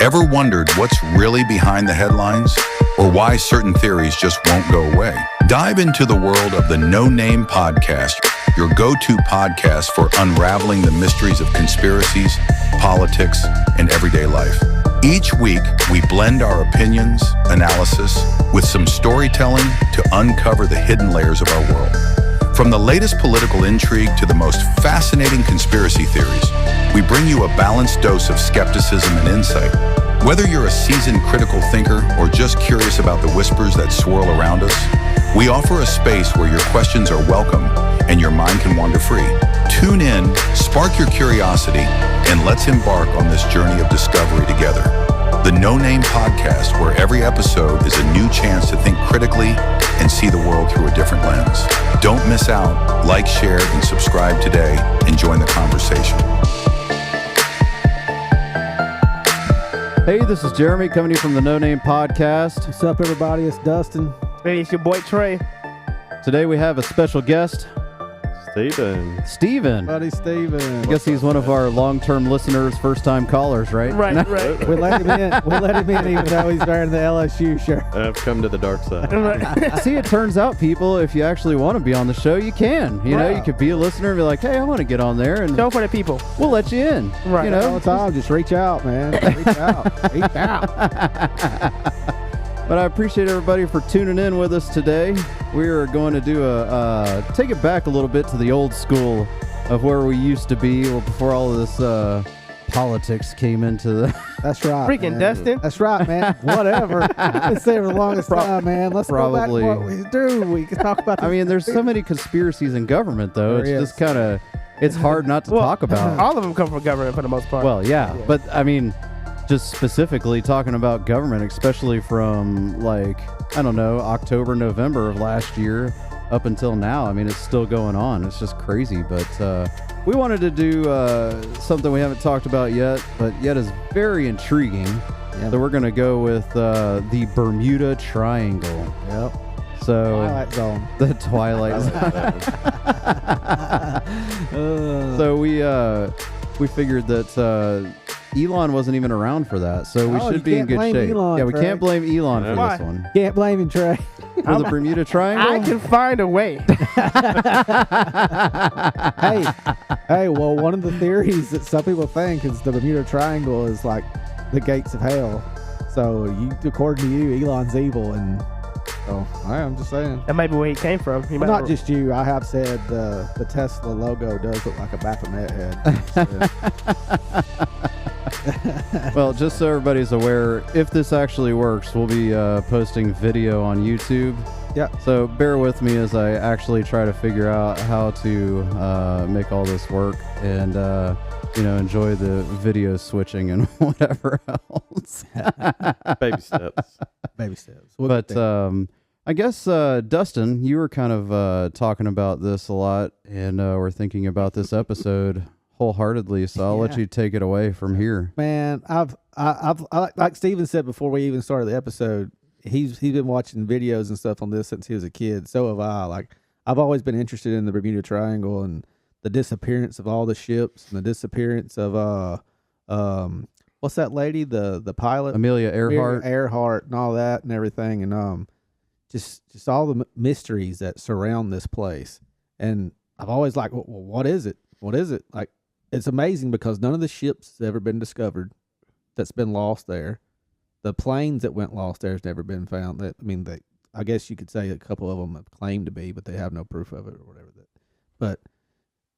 Ever wondered what's really behind the headlines? Or why certain theories just won't go away? Dive into the world of the No Name Podcast, your go-to podcast for unraveling the mysteries of conspiracies, politics, and everyday life. Each week, we blend our opinions, analysis, with some storytelling to uncover the hidden layers of our world. From the latest political intrigue to the most fascinating conspiracy theories, we bring you a balanced dose of skepticism and insight. Whether you're a seasoned critical thinker or just curious about the whispers that swirl around us, we offer a space where your questions are welcome and your mind can wander free. Tune in, spark your curiosity, and let's embark on this journey of discovery together. The No Name Podcast, where every episode is a new chance to think critically and see the world through a different lens. Don't miss out. Like, share, and subscribe today and join the conversation. Hey, this is Jeremy coming to you from the No Name Podcast. What's up, everybody? It's Dustin. Hey, it's your boy Trey. Today we have a special guest, Steven. Buddy Steven. I guess he's one of our long-term listeners, first-time callers, right? Right. We let him in. We let him in even though he's wearing the LSU shirt. I've come to the dark side. Right. See, it turns out, people, if you actually want to be on the show, you can. You know, you could be a listener and be like, hey, I want to get on there, and Show for the people. we'll let you in. Right. You know, All the time, just reach out, man. Reach out. Reach out. But I appreciate everybody for tuning in with us today. We are going to do take it back a little bit to the old school of where we used to be before all of this politics came into the... That's right. Freaking man. Dustin. That's right, man. Whatever. I've been saying for the longest time, man. Let's Probably. go back to what we do. We can talk about this. I mean, there's so many conspiracies in government, though. There It's is. just kind of... It's hard not to talk about. All of them come from government for the most part. Well, yeah. But, I mean... just specifically talking about government, especially from, like, I don't know, October, November of last year up until now. I mean, it's still going on. It's just crazy. But we wanted to do something we haven't talked about yet, but yet is very intriguing. Yep. So we're going to go with the Bermuda Triangle. Yep. So Twilight Zone. the Twilight Zone. So we figured that Elon wasn't even around for that, so we Oh, should be in you good can't blame shape. Elon, Yeah, we Craig. can't blame Elon for Why? this one. Can't blame him, Trey. For the Bermuda Triangle? I can find a way. Hey, well, one of the theories that some people think is the Bermuda Triangle is like the gates of hell. So, according to you, Elon's evil, and so I'm just saying. That might be where he came from. He Well, might not just you. I have said the Tesla logo does look like a Baphomet head. Well, just so everybody's aware, if this actually works, we'll be posting video on YouTube. Yeah. So bear with me as I actually try to figure out how to make all this work and, enjoy the video switching and whatever else. Baby steps. Baby steps. But I guess, Dustin, you were kind of talking about this a lot, and we're thinking about this episode wholeheartedly, so I'll let you take it away from here. Man, I've like Steven said before we even started the episode, he's been watching videos and stuff on this since he was a kid. So have I. Like, I've always been interested in the Bermuda Triangle and the disappearance of all the ships and the disappearance of what's that lady, the pilot, Amelia Earhart. Earhart, and all that and everything, and just all the mysteries that surround this place. And I've always like, well, what is it? What is it? Like, it's amazing because none of the ships has ever been discovered that's been lost there. The planes that went lost there has never been found. I guess you could say a couple of them have claimed to be, but they have no proof of it or whatever.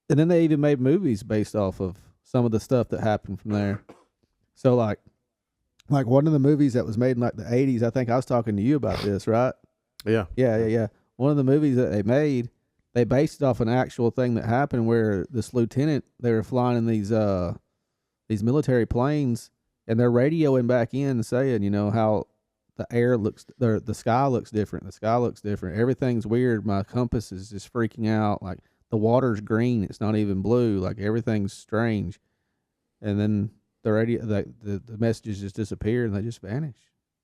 And then they even made movies based off of some of the stuff that happened from there. So like one of the movies that was made in like the 80s, I think I was talking to you about this, right? Yeah. Yeah. One of the movies that they made, they based it off an actual thing that happened where this lieutenant, they were flying in these military planes, and they're radioing back in saying, how the air looks, the sky looks different. The sky looks different. Everything's weird. My compass is just freaking out. Like, the water's green. It's not even blue. Like, everything's strange. And then the radio, the messages just disappear and they just vanish.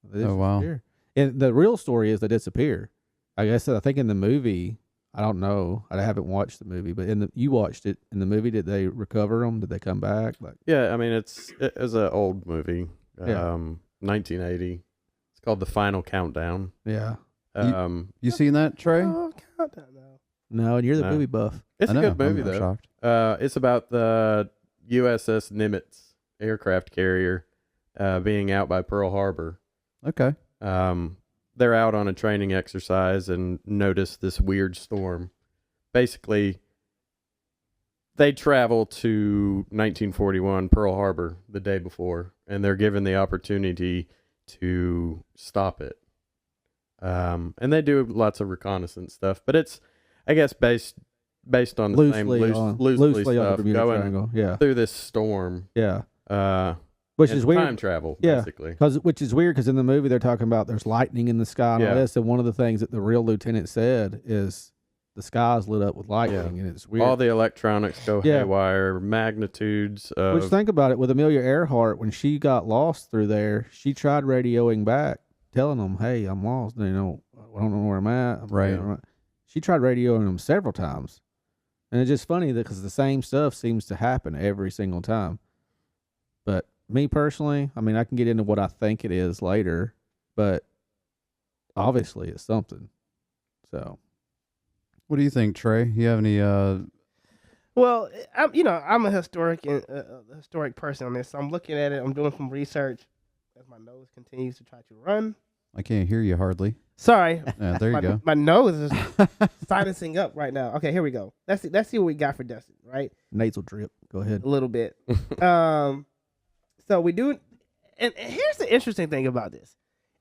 They just disappear. And the real story is they disappear. I think in the movie, I don't know. I haven't watched the movie, but you watched it. In the movie, did they recover them? Did they come back? Yeah, I mean, it was an old movie. Yeah. 1980. It's called The Final Countdown. Yeah. You seen that, Trey? Oh, God, no. No, and you're the No. movie buff. It's I a know, good movie, I'm though. shocked. It's about the USS Nimitz aircraft carrier being out by Pearl Harbor. Okay. They're out on a training exercise and notice this weird storm. Basically, they travel to 1941 Pearl Harbor the day before, and they're given the opportunity to stop it. And they do lots of reconnaissance stuff, but it's, I guess, based on the same Loosely on the stuff Bermuda going Triangle. Yeah. through this storm. Yeah. Uh, Which and is weird. Time travel, Yeah. basically. Which is weird because in the movie they're talking about there's lightning in the sky and all Yeah. this, and one of the things that the real lieutenant said is the sky's lit up with lightning, Yeah. and it's weird. All the electronics go Yeah. haywire, magnitudes of... Which, think about it, with Amelia Earhart, when she got lost through there, she tried radioing back, telling them, "Hey, I'm lost. I don't know where I'm at." Right. She tried radioing them several times, and it's just funny that because the same stuff seems to happen every single time. But me personally, I mean, I can get into what I think it is later, but obviously it's something. So, What do you think, Trey? You have any? Well, I'm a historic person on this. So I'm looking at it. I'm doing some research as my nose continues to try to run. I can't hear you hardly. Sorry. Yeah, there you go. My nose is silencing up right now. Okay, here we go. Let's see what we got for Dustin, right? nasal drip. Go ahead. A little bit. So we do, and here's the interesting thing about this.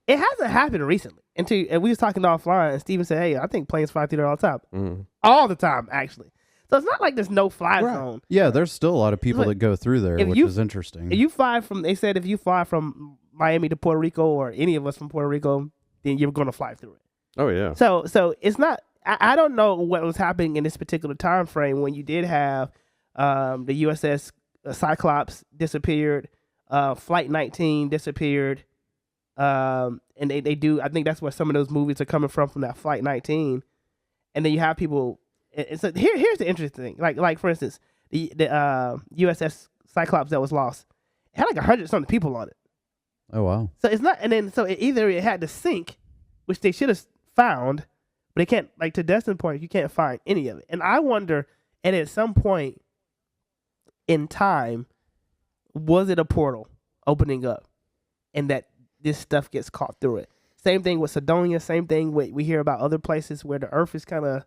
It hasn't happened recently. And we was talking offline, and Steven said, "Hey, I think planes fly through there all the time." Mhm. All the time, actually. So it's not like there's no fly Right. zone. Yeah, there's still a lot of people Look, that go through there, if which you- is interesting. They said if you fly from Miami to Puerto Rico, or any of us from Puerto Rico, then you're going to fly through it. Oh, yeah. So it's not. I don't know what was happening in this particular time frame when you did have the USS Cyclops disappeared, Flight 19 disappeared, and they do. I think that's where some of those movies are coming from that Flight 19, and then you have people. And so here's the interesting thing. Like for instance, the USS Cyclops that was lost, it had like 100-something people on it. Oh wow. So it's not, and then so either it had to sink, which they should have found, but they can't. Like to Destin's point, you can't find any of it. And I wonder, and at some point in time, was it a portal opening up, and that this stuff gets caught through it? Same thing with Sidonia. Same thing we hear about other places where the Earth is kind of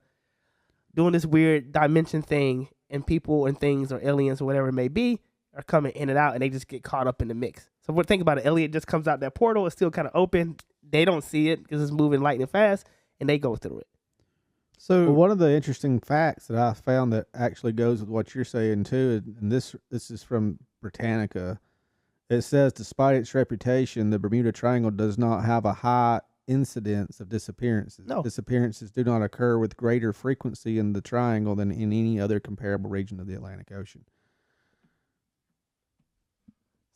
doing this weird dimension thing, and people and things or aliens or whatever it may be are coming in and out, and they just get caught up in the mix. So we're thinking about it. Elliot just comes out that portal. It's still kind of open. They don't see it because it's moving lightning fast, and they go through it. So Well, one of the interesting facts that I found that actually goes with what you're saying too, and this is from Britannica. It says, despite its reputation, the Bermuda Triangle does not have a high incidence of disappearances. No. Disappearances do not occur with greater frequency in the triangle than in any other comparable region of the Atlantic Ocean.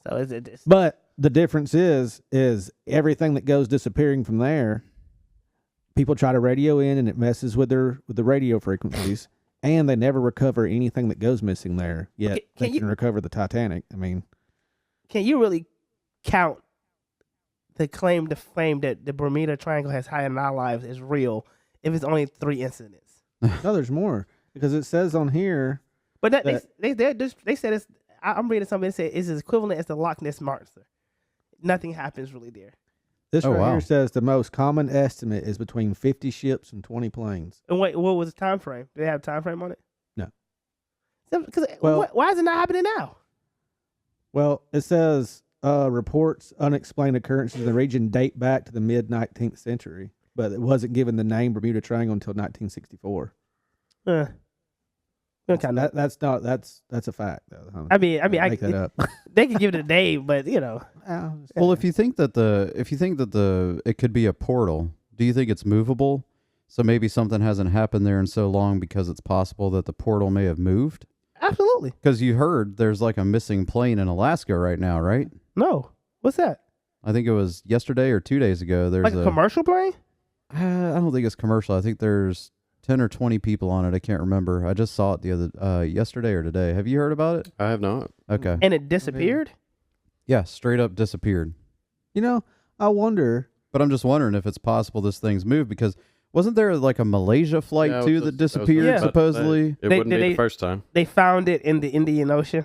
So it's But the difference is everything that goes disappearing from there, people try to radio in and it messes with the radio frequencies, and they never recover anything that goes missing there. Yet Okay, they can can recover the Titanic. I mean, can you really count the claim to fame that the Bermuda Triangle has high in our lives is real if it's only 3 incidents? no, there's more because it says on here. But they said it's. I'm reading something that said it's as equivalent as the Loch Ness monster. Nothing happens really there. This Oh, right wow. here says the most common estimate is between 50 ships and 20 planes. And wait, what was the time frame? Do they have a time frame on it? No. Because Well- why is it not happening now? Well, it says reports unexplained occurrences in the region date back to the mid 19th century, but it wasn't given the name Bermuda Triangle until 1964. That's a fact though. Huh? I mean, Make that up. they can give it a name, but you know, well, if you think that it could be a portal, do you think it's movable? So maybe something hasn't happened there in so long because it's possible that the portal may have moved? absolutely Because you heard there's like a missing plane in Alaska right now, right? no. What's that? I think it was yesterday or 2 days ago. There's Like a commercial plane? I don't think it's commercial. I think there's 10 or 20 people on it. I can't remember. I just saw it the other yesterday or today. Have you heard about it? I have not. Okay. And it disappeared? Yeah, straight up disappeared. You know, I wonder. But I'm just wondering if it's possible this thing's moved because wasn't there like a Malaysia flight Yeah, I was too just- that I was disappeared about to say, supposedly? It They- wouldn't be they- the first time. They found it in the Indian Ocean,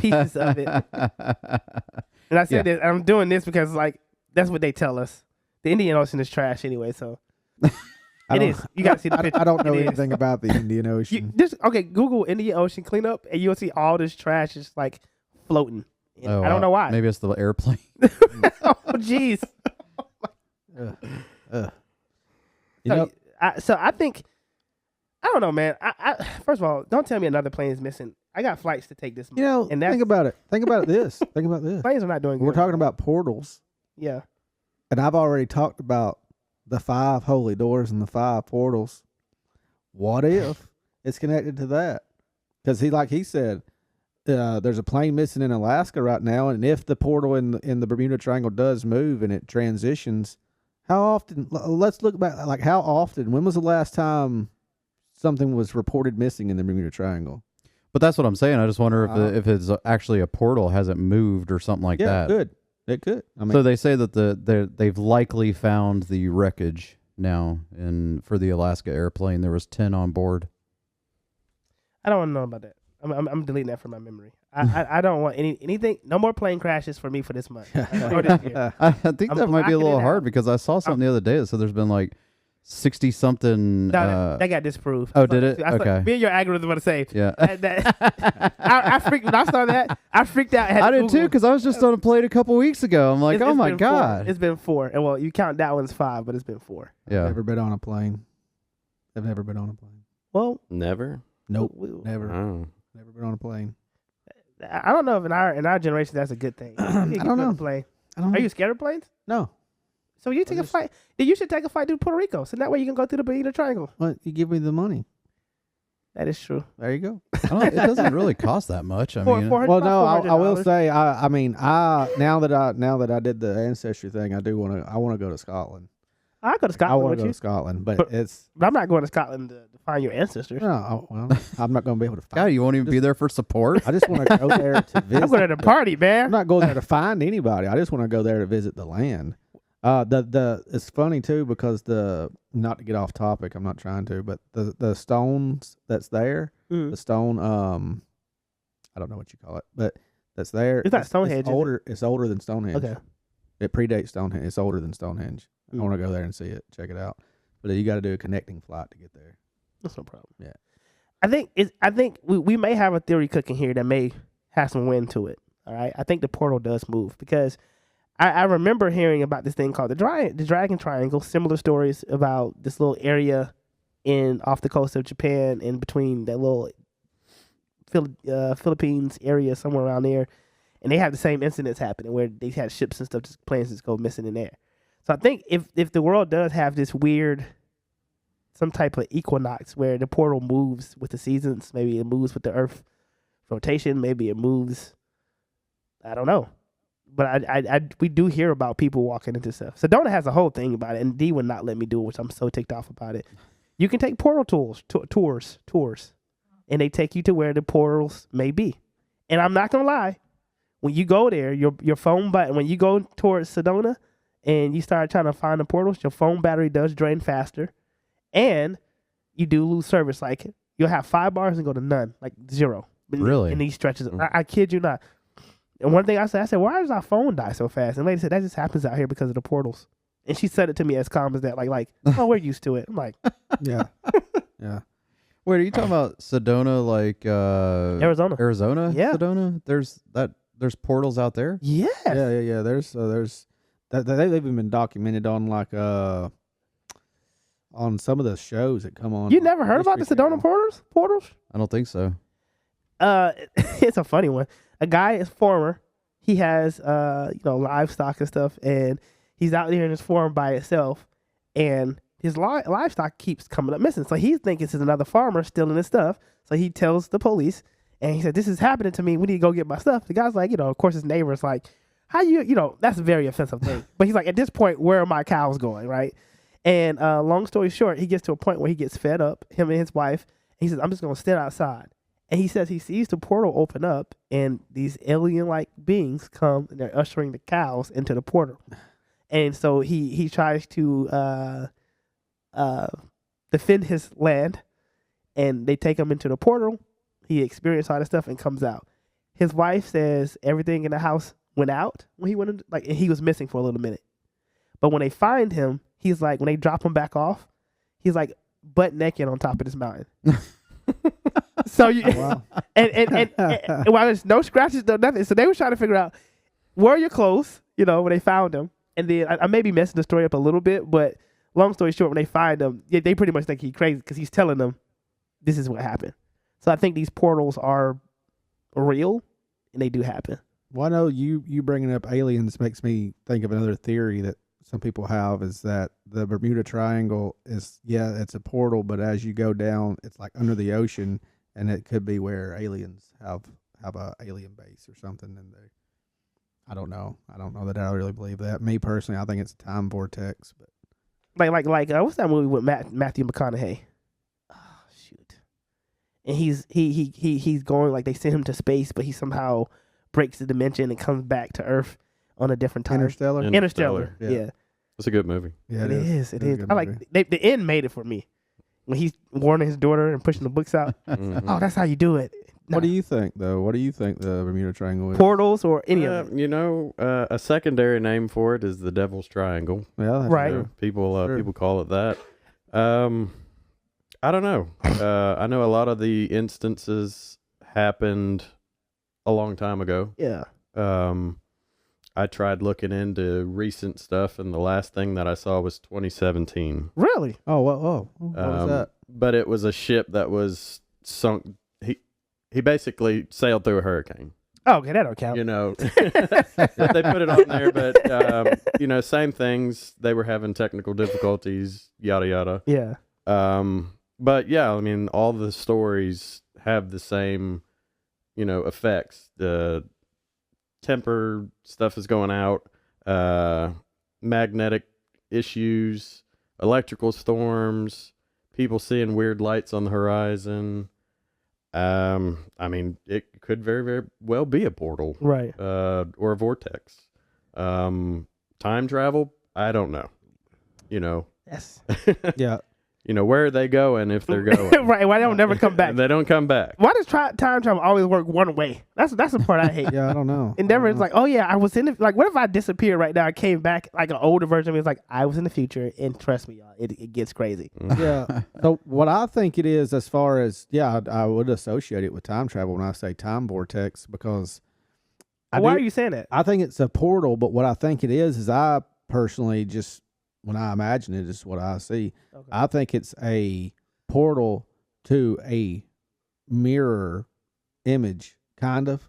pieces of it. And I said Yeah. this, I'm doing this because like that's what they tell us. The Indian Ocean is trash anyway, so I it don't- is. You got to see the picture. I don't know It is. anything about the Indian You, Ocean. just okay. Google Indian Ocean cleanup, and you'll see all this trash just like floating. And Oh, I don't wow. know why. Maybe it's the airplane. Oh, jeez. You know, So I think I don't know, man. I first of all, don't tell me another plane is missing. I got flights to take this month. you know. and that's, Think about it. Think about this. Think about this. planes are not doing good. We're talking about portals, Yeah. and I've already talked about the 5 holy doors and the 5 portals. What if it's connected to that? Because he said, there's a plane missing in Alaska right now, and if the portal in the Bermuda Triangle does move and it transitions, how often? Let's look back. Like how often? When was the last time something was reported missing in the Bermuda Triangle? But that's what I'm saying. I just wonder Uh-huh. if it's actually a portal hasn't moved or something like Yeah, that. good. It could. I mean, So they say that they've likely found the wreckage now, and for the Alaska airplane, there was 10 on board. I don't want to know about that. I'm deleting that from my memory. I don't want anything. No more plane crashes for me for this month. Or this year. I think I'm that might be a blocking little it hard out. because I saw something the other day that said there's been like 60 something. No, that got disproved. oh, did it? I thought, Okay. me and your algorithm want to say. Yeah. I freaked when I saw that. I freaked out. I did too because I was just on a plane a couple weeks ago. I'm like, oh my God. It's been 4. And well, you count that one's 5, but it's been 4. Yeah. never been on a plane. I've never been on a plane. Well, Never. Nope. we- Never. Oh. Never been on a plane. I don't know if in our generation that's a good thing. I don't know. Plane. I don't Are know. you scared of planes? No. So you take a flight. Then you should take a flight to Puerto Rico. So that way you can go through the Bermuda Triangle. Well, you give me the money. That is true. There you go. It doesn't really cost that much. I For- mean, for- Well, no, I will $400. say, I mean, now that I did the ancestry thing, I want to go to Scotland. I go to I Scotland want with to go you. to Scotland, but But- it's But I'm not going to Scotland to find your ancestors. no. Well, I'm not going to be able to God, find. you won't even be there for support. I just want to go there to visit. I'm going to the party, I'm man. not going there to find anybody. I just want to go there to visit the land. It's funny too because not to get off topic, I'm not trying to, but the stones that's there, Mhm. the stone, I don't know what you call it, but that's there. It's not Stonehenge, is it? older. It's older than Stonehenge. Okay. It predates Stonehenge. It's older than Stonehenge. I Mm. want to go there and see it, check it out. But you got to do a connecting flight to get there. That's no problem. Yeah. I think we may have a theory cooking here that may have some wind to it. All right. I think the portal does move because I remember hearing about this thing called the Dragon Triangle. Similar stories about this little area off the coast of Japan, in between that little Philippines area somewhere around there, and they have the same incidents happening where they had ships and stuff, just planes just go missing in there. So I think if the world does have this weird, some type of equinox where the portal moves with the seasons, maybe it moves with the Earth rotation, maybe it moves, I don't know. But we do hear about people walking into stuff. Sedona has a whole thing about it, and D would not let me do it, which I'm so ticked off about it. You can take portal tours, and they take you to where the portals may be. And I'm not gonna lie, when you go there, your phone button, when you go towards Sedona and you start trying to find the portals, your phone battery does drain faster, and you do lose service. Like you'll have 5 bars and go to none, like 0. Really? In these stretches, I kid you not. And one thing I said, why does our phone die so fast? And lady said, that just happens out here because of the portals. And she said it to me as calm as that, like, oh, we're used to it. I'm like, Yeah. Yeah. Wait, are you talking about Sedona, like Arizona? Arizona? Yeah. Sedona? There's portals out there? Yeah. Yeah. There's they've even been documented on like on some of the shows that come on. You never heard about the History Sedona Channel. portals? I don't think so. It's a funny one. A guy is farmer. He has livestock and stuff, and he's out there in his farm by himself, and his livestock keeps coming up missing. So he thinks it's another farmer stealing his stuff. So he tells the police, and he said, "This is happening to me. We need to go get my stuff." The guy's like, of course his neighbor's like, "How that's a very offensive thing." But he's like, at this point, where are my cows going, right? And long story short, he gets to a point where he gets fed up, him and his wife. And he says, "I'm just gonna stand outside." And he says he sees the portal open up, and these alien-like beings come, and they're ushering the cows into the portal. And so he tries to defend his land, and they take him into the portal. He experiences all this stuff and comes out. His wife says everything in the house went out when he went in, and he was missing for a little minute. But when they find him, he's like, when they drop him back off, he's like butt naked on top of this mountain. So you and while there's no scratches, no nothing. So they were trying to figure out where are your clothes, when they found him. And then I may be messing the story up a little bit, but long story short, when they find him, they pretty much think he's crazy because he's telling them this is what happened. So I think these portals are real and they do happen. Well, I know you bringing up aliens makes me think of another theory that some people have, is that the Bermuda Triangle is, it's a portal, but as you go down, it's like under the ocean, and it could be where aliens have a alien base or something. And I don't know that I really believe that. Me personally, I think it's a time vortex. But like what's that movie with Matthew McConaughey? Oh shoot! And he's going, like, they send him to space, but he somehow breaks the dimension and comes back to Earth on a different time. Interstellar. Yeah. It's a good movie. Yeah, it is. It is. I like the end made it for me when he's warning his daughter and pushing the books out. Mhm. Oh, that's how you do it. No. What do you think, though? What do you think the Bermuda Triangle is? Portals or any of it? A secondary name for it is the Devil's Triangle. Yeah, that's Right. true. People call it that. I don't know. I know a lot of the instances happened a long time ago. Yeah. I tried looking into recent stuff, and the last thing that I saw was 2017. Really? Oh, what was that? But it was a ship that was sunk. He basically sailed through a hurricane. Oh, okay, that don't count. They put it on there, but same things. They were having technical difficulties, yada yada. Yeah. But yeah, I mean, all the stories have the same, effects. The temper stuff is going out, magnetic issues, electrical storms, people seeing weird lights on the horizon. I mean, it could very, very well be a portal, Right. or a vortex. Time travel, I don't know. Yes. Yeah. Where are they going if they're going? Right. Why they don't never come back? They don't come back. Why does time travel always work one way? That's the part I hate. Yeah, I don't know. Endeavor is like, oh yeah, I was in the, like, what if I disappeared right now? I came back, like an older version of me is like, I was in the future, and trust me, y'all, it gets crazy. Yeah. So what I think it is, as far as, I would associate it with time travel when I say time vortex, because Why are you saying that? I think it's a portal, but what I think it is I personally just, when I imagine it, is what I see. Okay. I think it's a portal to a mirror image, kind of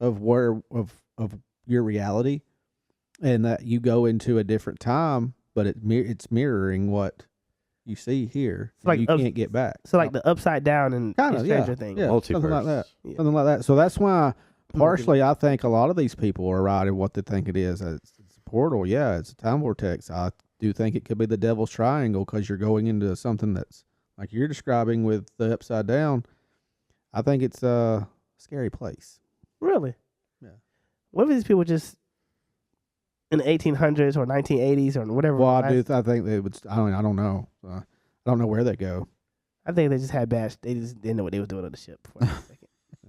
of your reality, and that you go into a different time, but it's mirroring what you see here. It's like you can't get back. So like the upside down and Kind of, Stranger Things. Yeah, something like that. Yeah. Something like that. So that's why, partially, I think a lot of these people are right in what they think it is. It's a portal. Yeah, it's a time vortex. I do think it could be the Devil's Triangle, because you're going into something that's like you're describing with the upside down. I think it's a scary place. Really? Yeah. What if these people just in the 1800s or 1980s or whatever? Well, I think they would. I don't know. I don't know where they go. I think they just had bad. They just didn't know what they was doing on the ship. For a second.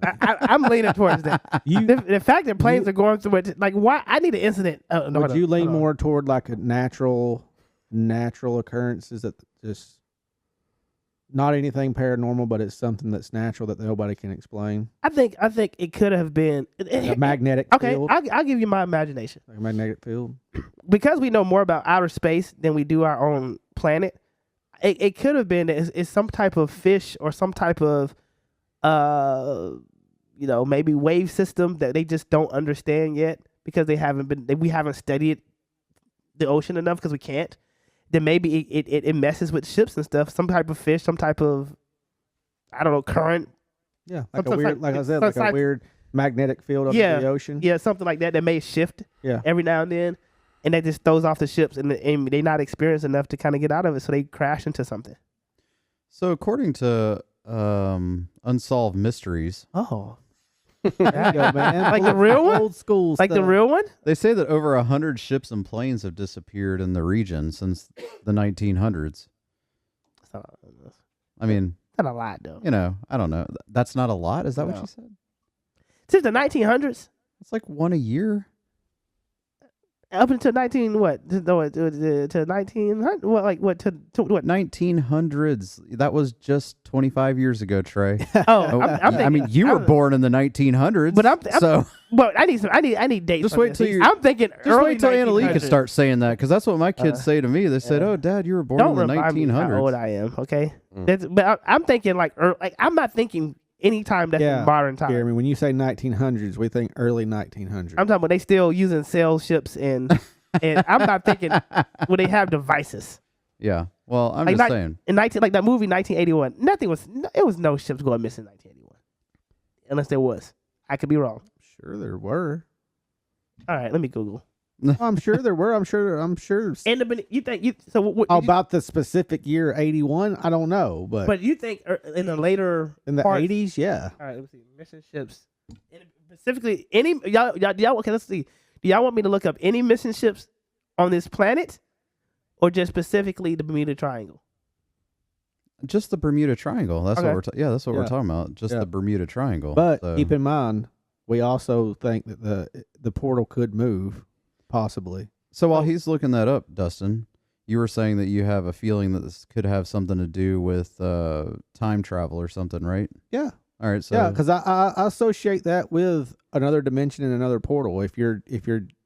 I'm leaning towards that. The fact that planes are going through it, like, why? I need an incident. Would you lean more toward like a natural occurrences that just not anything paranormal, but it's something that's natural that nobody can explain? I think it could have been A magnetic okay, field. I'll give you my imagination. Like a magnetic field. Because we know more about outer space than we do our own planet. It could have been it's some type of fish or some type of maybe wave system that they just don't understand yet, because we haven't studied the ocean enough, because we can't. Then maybe it messes with ships and stuff. Some type of fish, some type of, I don't know, current. Yeah, like a weird, like I said, like a weird magnetic field of the ocean. Yeah, something like that may shift. Yeah. Every now and then, and that just throws off the ships, and they're not experienced enough to kind of get out of it, so they crash into something. So according to Unsolved Mysteries. Oh, There you go, man. Like the real one? Old school like the stuff. real one? They say that over 100 ships and planes have disappeared in the region since the 1900s. It's not, I mean, not a lot though. you know, I don't know. That's not a lot. Is that what No. you said? Since the 1900s It's like one a year. up until 19 what? To 1900 what like what to what? 1900s. That was just 25 years ago, Trey. Oh, I'm I mean, you were born in the 1900s. But I'm so But I need dates. Just on wait this. till you- I'm thinking just early wait till Annalise 1900s. could start saying that, because that's what my kids say to me. They said, Yeah. "Oh, Dad, you were born Don't in the remind me how old 1900s." I am. Okay, Mm. but I'm thinking like I'm not thinking any time that's in modern time. Jeremy, when you say 1900s, we think early 1900s. I'm talking about they still using sail ships and I'm not thinking when they have devices. Yeah. Well, I'm Like just saying. In 19 like that movie 1981, it was no ships going missing in 1981, unless there was. I could be wrong. Sure there were. All right, let me Google. I'm sure there were. I'm sure. And you think you so what? About the specific year 81, I don't know, but you think in the later in the parts- 80s, yeah. All right, let me see. Missing ships. And specifically, any y'all. Okay, let's see. Do y'all want me to look up any missing ships on this planet, or just specifically the Bermuda Triangle? Just the Bermuda Triangle. That's Okay. what we're that's what we're Yeah. talking about. Just Yeah. the Bermuda Triangle. But So- keep in mind, we also think that the portal could move, possibly. So while he's looking that up, Dustin, you were saying that you have a feeling that this could have something to do with time travel or something, right? Yeah. All right. So Yeah, because I associate that with another dimension and another portal. If you're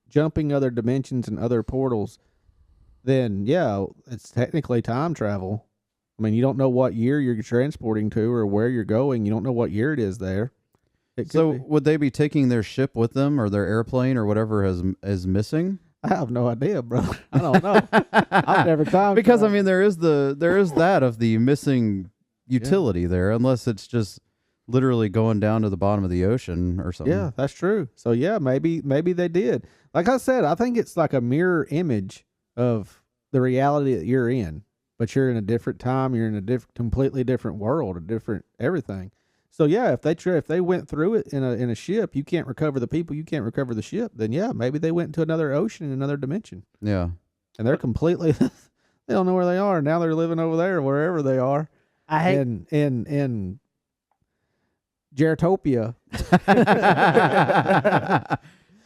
jumping other dimensions and other portals, then yeah, it's technically time travel. I mean, you don't know what year you're transporting to or where you're going. You don't know what year it is there. It could So be. would they be taking their ship with them, or their airplane, or whatever is missing? I have no idea, bro. I don't know. I've never time Because I traveled. mean, there is that of the missing utility there, unless it's just literally going down to the bottom of the ocean or something. Yeah, that's true. So yeah, maybe they did. Like I said, I think it's like a mirror image of the reality that you're in, but you're in a different time. You're in a completely different world, a different everything. So yeah, if they went through it in a ship, you can't recover the people, you can't recover the ship. Then yeah, maybe they went to another ocean, another dimension, Yeah. and they're completely they don't know where they are. Now they're living over there, wherever they are, I hate. in Geratopia.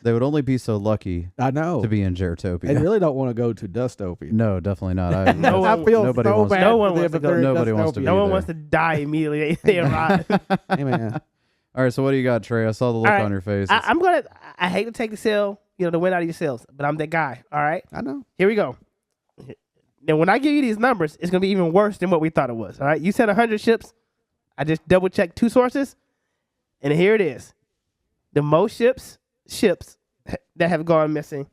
They would only be so lucky I know. to be in Geratopia. They really don't want to go to Dustopia. No, definitely not. I feel nobody so wants. bad No for one them wants to if go- they're in nobody wants to Dustopia. be No one there. wants to die immediately. They arrive. Hey man, All right, so what do you got, Trey? I saw the look All right. on your face. I hate to take the sail, the wind out of your sails, but I'm that guy. All right, I know. here we go. Now, when I give you these numbers, it's gonna be even worse than what we thought it was. All right, you said 100 ships. I just double checked 2 sources, and here it is. The most ships that have gone missing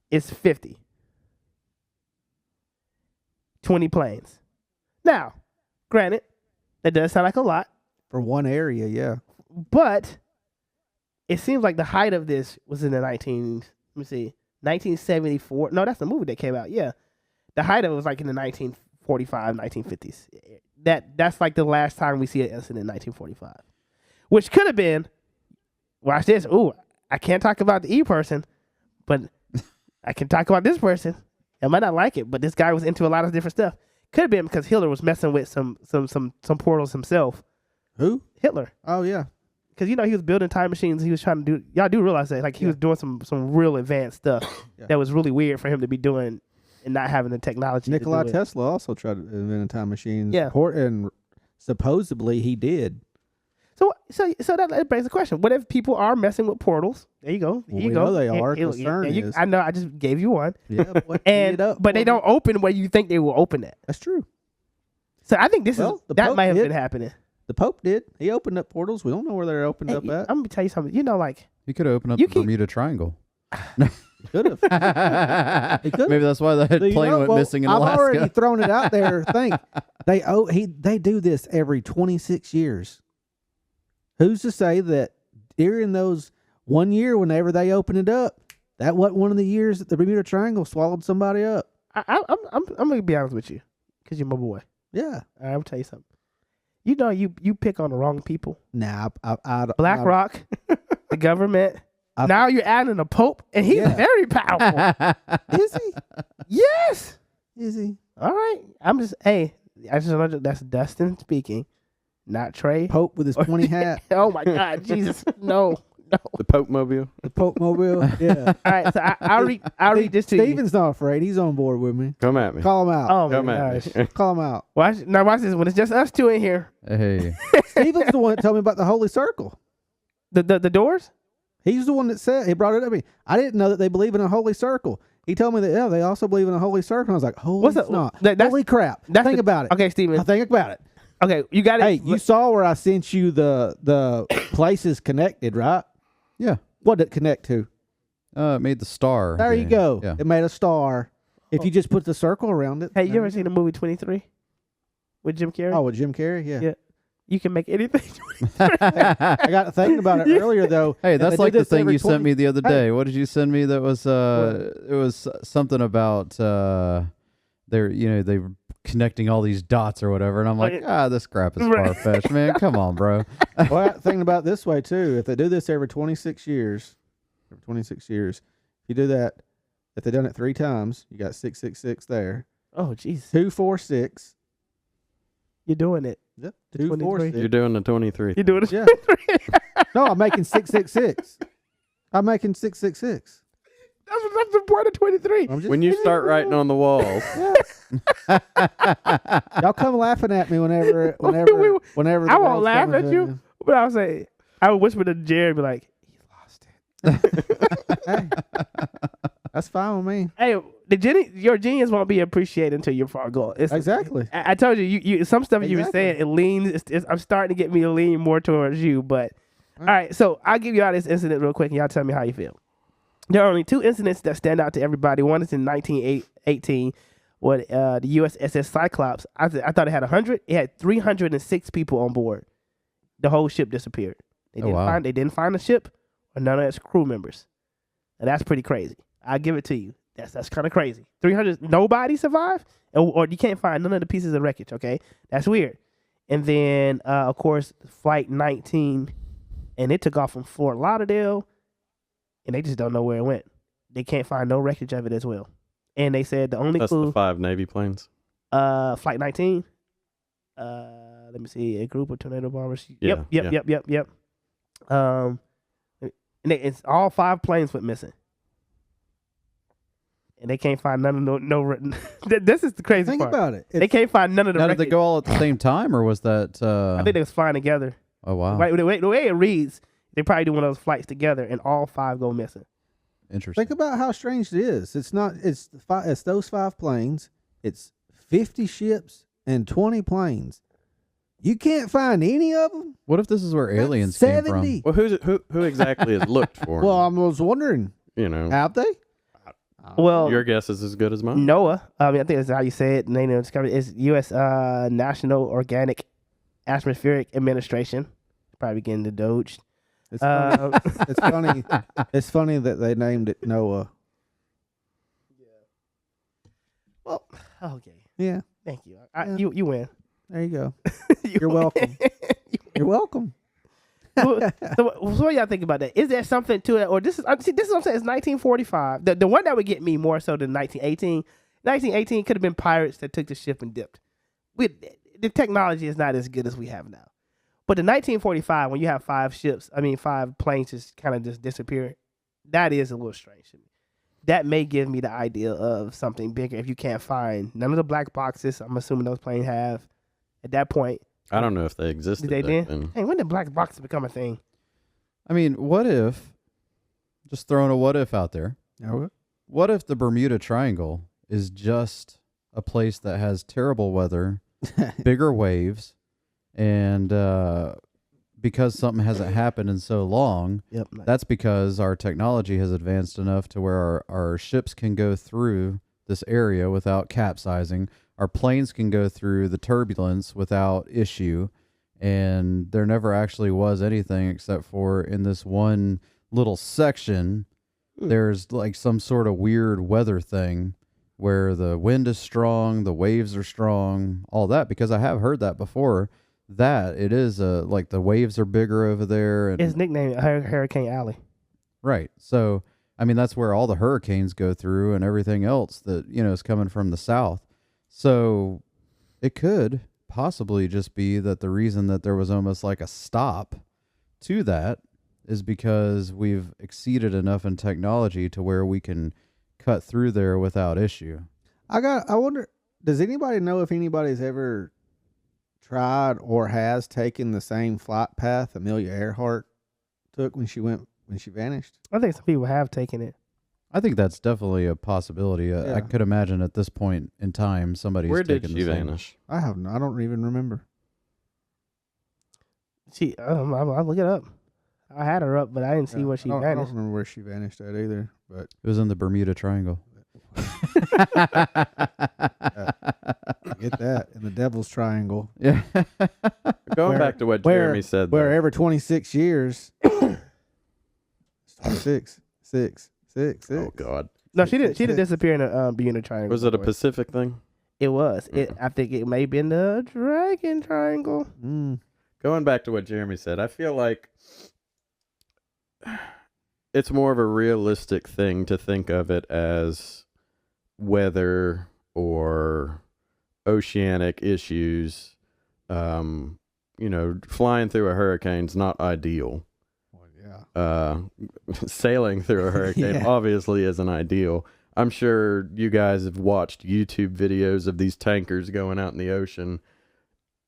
is 50. 20 planes. Now, granted, that does sound like a lot, For one area, yeah. but it seems like the height of this was in the 1974. No, that's the movie that came out. Yeah. The height of it was like in the 1945, 1950s. That's like the last time we see an incident in 1945. Which could have been, watch this. Ooh, I can't talk about the E person, but I can talk about this person. I might not like it, but this guy was into a lot of different stuff. Could have been because Hitler was messing with some portals himself. Who? Hitler. Oh yeah. Because he was building time machines. He was trying to do. Y'all do realize that, like he was doing some real advanced stuff Yeah. that was really weird for him to be doing and not having the technology. Nikola to do it. Tesla also tried to invent a time machine. Yeah. And supposedly he did. So that brings the question: what if people are messing with portals? There you go. Here Well, you we go. know they are. Here- Concern there you- is- I know. I just gave you one, Yeah. But but they don't open where you think they will open it. That's true. So I think Well, the that Pope might have did. been happening. The Pope did. He opened up portals. We don't know where they're opened Hey, up at. I'm gonna tell you something. Like You could open up You the keep- Bermuda Triangle. Could have. could've. Maybe that's why that plane went missing in I've Alaska. already thrown it out there. Think they do this every 26 years. Who's to say that during those 1 year, whenever they open it up, that wasn't one of the years that the Bermuda Triangle swallowed somebody up? I'm gonna be honest with you, because you're my boy. Yeah. I'm gonna tell you something. You know, you pick on the wrong people. Nah, BlackRock, the government. Now you're adding a pope, and he's very powerful. Is he? Yes. Is he? All right. I just learned that's Dustin speaking, not Trey. Pope with his pointy hat. Oh my God, Jesus, no. The Pope Mobile. The Pope Mobile. Yeah. All right, so I'll read this to you. Steven's not afraid. He's on board with me. Come at me. Call him out. Oh Come my at gosh. me. Call him out. Watch this. When it's just us two in here, Hey, Steven's the one that told me about the Holy Circle. the doors. He's the one that said, he brought it up to me. I didn't know that they believe in a Holy Circle. He told me that, they also believe in a Holy Circle. I was like, holy holy crap. Think about it. Okay, Steven. Think about it. Okay, you got it. Hey, you saw where I sent you the places connected, right? yeah. What did it connect to? It made the star. There you go. Yeah. It made a star. If you just put the circle around it. Hey, you ever seen the movie 23 with Jim Carrey? Oh, with Jim Carrey? Yeah. Yeah. You can make anything. I got to thinking about it earlier, though. Hey, and they that's do like the this thing every you sent 20 me the other Hey. day. What did you send me? That was it was something about they were connecting all these dots or whatever, and I'm like, this crap is Right. far fetched, man. Come on, bro. Well, thinking about it this way, too. If they do this every 26 years, if you do that, if they've done it 3 times, you got 666 there. Oh, jeez. 246. You're doing it. Yep. 23. 246. You're doing the 23. You're doing it. Yeah. No, I'm making 666. I'm making 666. That's the point of 23. I'm just, When you start writing on the walls, y'all come laughing at me whenever I won't laugh at you, but I'll say, I would whisper to Jared, be like, he lost it. Hey, that's fine with me. Hey, your genius won't be appreciated until you're far gone. Exactly. I told you, you some stuff you were Exactly. saying, it leans. I'm starting to get me to lean more towards you. But all right, so I'll give you all this incident real quick, and y'all tell me how you feel. There are only 2 incidents that stand out to everybody. One is in 1918, with the USS Cyclops. I thought it had 100. It had 306 people on board. The whole ship disappeared. They didn't find the ship or none of its crew members. And that's pretty crazy. I'll give it to you. That's kind of crazy. 300, nobody survived, or you can't find none of the pieces of wreckage. Okay, that's weird. And then, of course, Flight 19, and it took off from Fort Lauderdale, and they just don't know where it went. They can't find no wreckage of it as well. And they said the only that's clue. the 5 Navy planes. Flight 19. Let me see. A group of tornado bombers. Yeah, Yep. And it's all 5 planes went missing. And they can't find none of no. This is the crazy Think part. about it. They can't find none of the. Now, did they wreckage. go all at the same time, or was that? I think they was flying together. Oh wow, Right, the way it reads, they probably do one of those flights together, and all 5 go missing. interesting. Think about how strange it is. It's not. It's those 5 planes. It's 50 ships and 20 planes. You can't find any of them. What if this is where That's aliens came 70. Well, who exactly has looked for 'em? Well, I was wondering, You know, have they? Well, your guess is as good as mine. NOAA. I think that's how you say it. Name of discovery is U.S. National Organic Atmospheric Administration. Probably getting the Doge. It's funny. It's funny. It's funny that they named it Noah. Well, okay. Yeah. Thank you. Yeah. You win. There you go. You You're win. welcome. You're welcome. so what do y'all think about that? Is there something to it, or this is what I'm saying? It's 1945. The one that would get me more so than 1918. 1918 could have been pirates that took the ship and dipped. The technology is not as good as we have now. But in 1945, when you have 5 planes just kind of just disappear, that is a little strange to me. That may give me the idea of something bigger if you can't find none of the black boxes. I'm assuming those planes have at that point. I don't know if they existed. Did they back then? then. Hey, when did black boxes become a thing? I mean, what if? Just throwing a what if out there. What if the Bermuda Triangle is just a place that has terrible weather, bigger waves, and because something hasn't happened in so long, that's because our technology has advanced enough to where our ships can go through this area without capsizing. Our planes can go through the turbulence without issue, and there never actually was anything except for in this one little section, there's like some sort of weird weather thing where the wind is strong, the waves are strong, all that, because I have heard that before, that, it is like the waves are bigger over there. And, His nickname Hurricane Alley. right. So, I mean, that's where all the hurricanes go through and everything else that, is coming from the south. So it could possibly just be that the reason that there was almost like a stop to that is because we've exceeded enough in technology to where we can cut through there without issue. I wonder, does anybody know if anybody's ever tried or has taken the same flight path Amelia Earhart took when she vanished? I think some people have taken it. I think that's definitely a possibility. Yeah. I could imagine at this point in time somebody's Where did taken she the same. vanish? I don't even remember. I'll look it up. I had her up, but I didn't see where she I don't vanished. remember where she vanished at either. But It was in the Bermuda Triangle. get that in the Devil's Triangle. Yeah. Going back to what Jeremy said, Where though. every 26 years, 26, 6. Oh God, No, she didn't disappear in the Bermuda Triangle. was it a before. Pacific thing? It was. I think it may have been the Dragon Triangle. Going back to what Jeremy said, I feel like it's more of a realistic thing to think of it as weather or oceanic issues. Flying through a hurricane's not ideal. Sailing through a hurricane Yeah. obviously isn't ideal. I'm sure you guys have watched YouTube videos of these tankers going out in the ocean,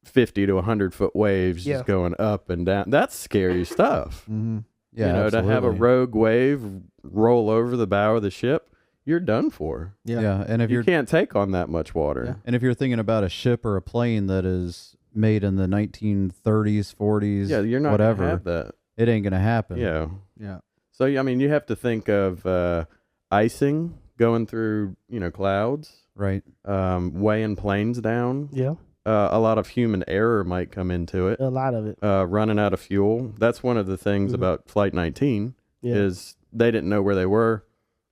50 to 100 foot waves Yeah. just going up and down. That's scary stuff. Mm-hmm. Yeah. To have a absolutely. rogue wave roll over the bow of the ship, you're done for. Yeah. And if You you're can't take on that much water. and if you're thinking about a ship or a plane that is made in the 1930s, 40s, Yeah, you're not whatever, gonna have that. it ain't gonna happen. Yeah. Yeah. So I mean, you have to think of icing going through, clouds, Right. weighing planes down. Yeah, A lot of human error might come into it. a lot of it. Running out of fuel. That's one of the things Mhm. about Flight 19 Yeah. is they didn't know where they were.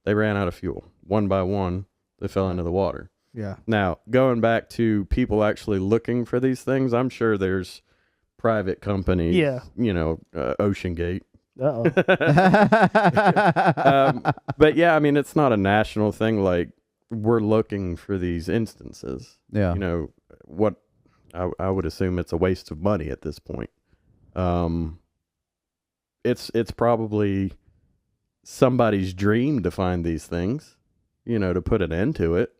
They ran out of fuel. One by one, they fell into the water. Yeah. Now, going back to people actually looking for these things, I'm sure there's private companies, Yeah. Ocean Gate. Uh-oh. But yeah, I mean, it's not a national thing. Like, we're looking for these instances. Yeah. What I would assume it's a waste of money at this point. It's probably somebody's dream to find these things, to put an end to it.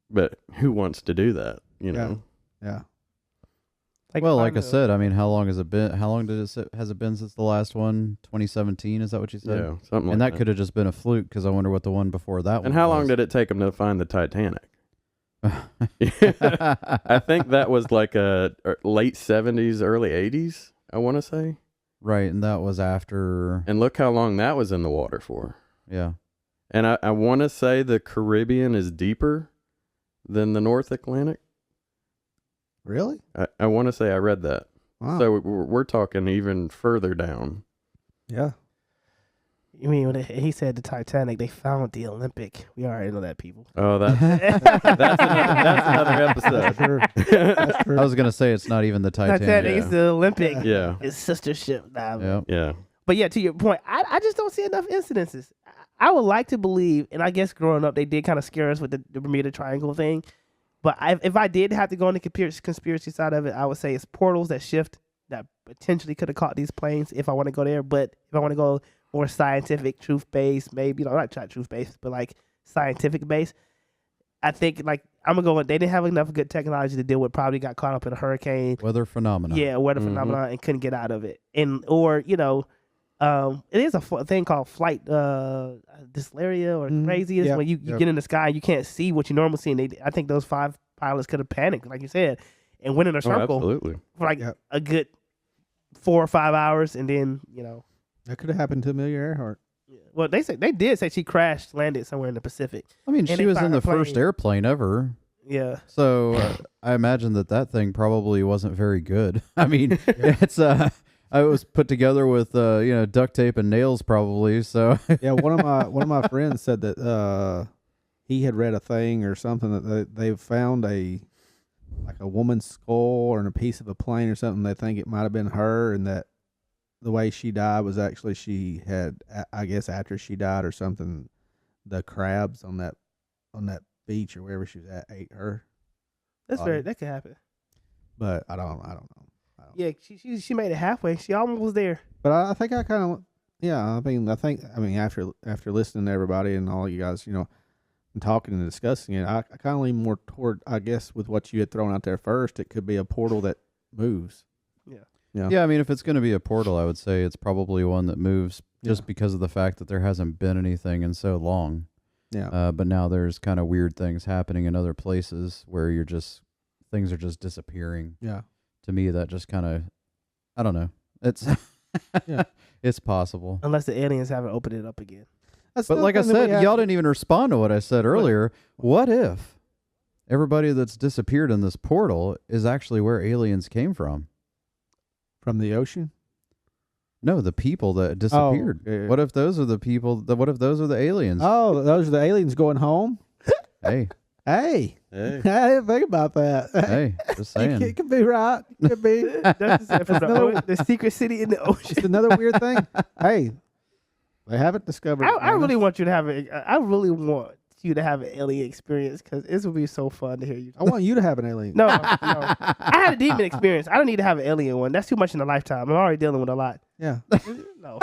But who wants to do that, Yeah. Well, like I said, I mean, how long has it been? How long has it been since the last one? 2017, is that what you said? Yeah, something like And that could have just been a fluke, because I wonder what the one before that one And how long was. did it take them to find the Titanic? I think that was like a late 70s, early 80s, I want to say. Right, and that was after. And look how long that was in the water for. Yeah. And I want to say the Caribbean is deeper than the North Atlantic. Really? I want to say I read that. Wow. So we're talking even further down. Yeah. You mean when he said the Titanic, they found the Olympic. We already know that, people. Oh, that's another episode. True. That's true. I was gonna say it's not even the Titanic. Titanic Yeah. is the Olympic. Yeah, His sister ship. Nah, Yeah. yeah. But yeah, to your point, I just don't see enough incidences. I would like to believe, and I guess growing up, they did kind of scare us with the Bermuda Triangle thing. But if I did have to go on the conspiracy side of it, I would say it's portals that shift that potentially could have caught these planes if I want to go there. But if I want to go more scientific, truth-based, maybe, not truth-based, but like scientific-based, I think like I'm going to go with, they didn't have enough good technology to deal with, probably got caught up in a hurricane. Weather phenomena. Yeah, weather Mhm. phenomenon and couldn't get out of it. Or it is a thing called flight dysphoria or crazy. It's Yep, when you yep. get in the sky and you can't see what you normally see. And I think those 5 pilots could have panicked, like you said, and went in a Oh, circle absolutely. for like Yep. a good 4 or 5 hours, and then That could have happened to Amelia Earhart. well, they did say she crashed, landed somewhere in the Pacific. I mean, And she they was in found the a plane. first airplane ever. Yeah, So I imagine that thing probably wasn't very good. I mean, it's it was put together with duct tape and nails probably. So Yeah, one of my friends said that he had read a thing or something that they found a like a woman's skull or in a piece of a plane or something. They think it might have been her, and that the way she died was actually she had, I guess, after she died or something, the crabs on that beach or wherever she was at ate her. That's very that could happen. But I don't know. Yeah, she made it halfway. She almost was there. But I think I kind of, yeah. I mean, after listening to everybody and all you guys, and talking and discussing it, I kind of lean more toward, I guess, with what you had thrown out there first. It could be a portal that moves. Yeah, I mean, if it's going to be a portal, I would say it's probably one that moves just because of the fact that there hasn't been anything in so long. Yeah. But now there's kind of weird things happening in other places where things are just disappearing. Yeah. To me, that just kind of, I don't know. It's it's possible. Unless the aliens haven't opened it up again. But like I said, y'all didn't even respond to what I said earlier. What if everybody that's disappeared in this portal is actually where aliens came from? From the ocean? No, the people that disappeared. Yeah. What if those are the people? What if those are the aliens? Oh, those are the aliens going home? Hey, Hey. Hey. I didn't think about that. hey, just saying. It could be right. It could be. The secret city in the ocean. It's another weird thing. Hey, they haven't discovered. I really want you to have I really want you to have an alien experience because this would be so fun to hear you. I want you to have an alien. No. I had a demon experience. I don't need to have an alien one. That's too much in a lifetime. I'm already dealing with a lot. Yeah. No.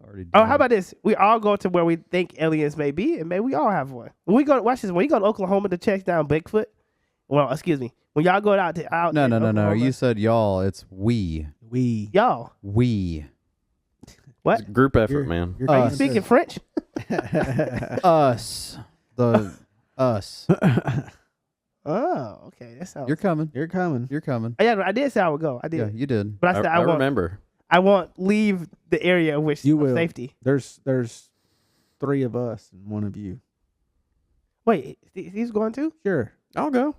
Already Oh, done. how about this? We all go to where we think aliens may be, and maybe we all have one. When we go, watch this. When you go to Oklahoma to check down Bigfoot, well, excuse me. When y'all go out to No. in Oklahoma- You said y'all. It's we. y'all. We. What? It's a group effort, man. You're Are you Us. speaking French? Us. Us. Oh, okay. That sounds. You're coming. You're coming. You're coming. Oh, yeah, I did say I would go. I did, Yeah, you did. but I said I won't. remember. I won't leave the area of which You of will. safety. There's 3 of us and 1 of you. Wait, he's going too? Sure. I'll go.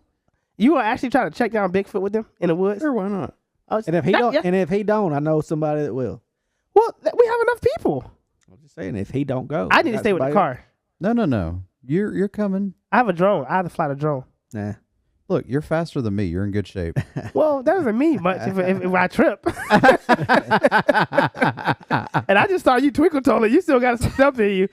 You are actually trying to check down Bigfoot with them in the woods? Sure, why not? Oh, And if he that- don't, yeah. and if he don't, I know somebody that will. Well, we have enough people. I'm just saying, if he don't go, I need to got stay with the somebody- car. No. You're coming. I have a drone. I have to fly the drone. Nah. Look, you're faster than me. You're in good shape. Well, that doesn't mean much if I trip. And I just saw you twinkle told you still got some stuff in you.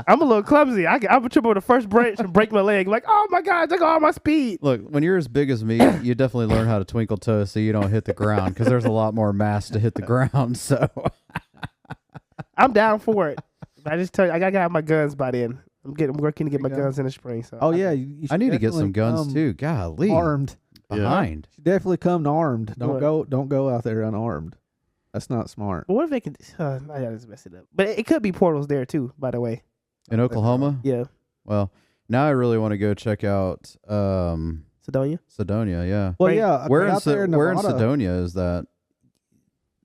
I'm a little clumsy. I would trip over the first branch and break my leg. Like, oh my God, took all my speed. Look, when you're as big as me, you definitely learn how to twinkle toe so you don't hit the ground because there's a lot more mass to hit the ground. So I'm down for it. I just tell you, I gotta have my guns by then. I'm working to get my There you go. guns in the spring. So Oh yeah, you I should need to get some definitely guns come too. Golly, Armed. behind. You should definitely come armed. What? Don't go out there unarmed. That's not smart. But what if they could? I gotta just mess it up. But it could be portals there too. By the way, In Oklahoma? yeah, Well, now I really want to go check out Sedonia, Sedonia. Yeah. Well, Right. yeah. Where but in out there in Where in Nevada- Sedonia is that?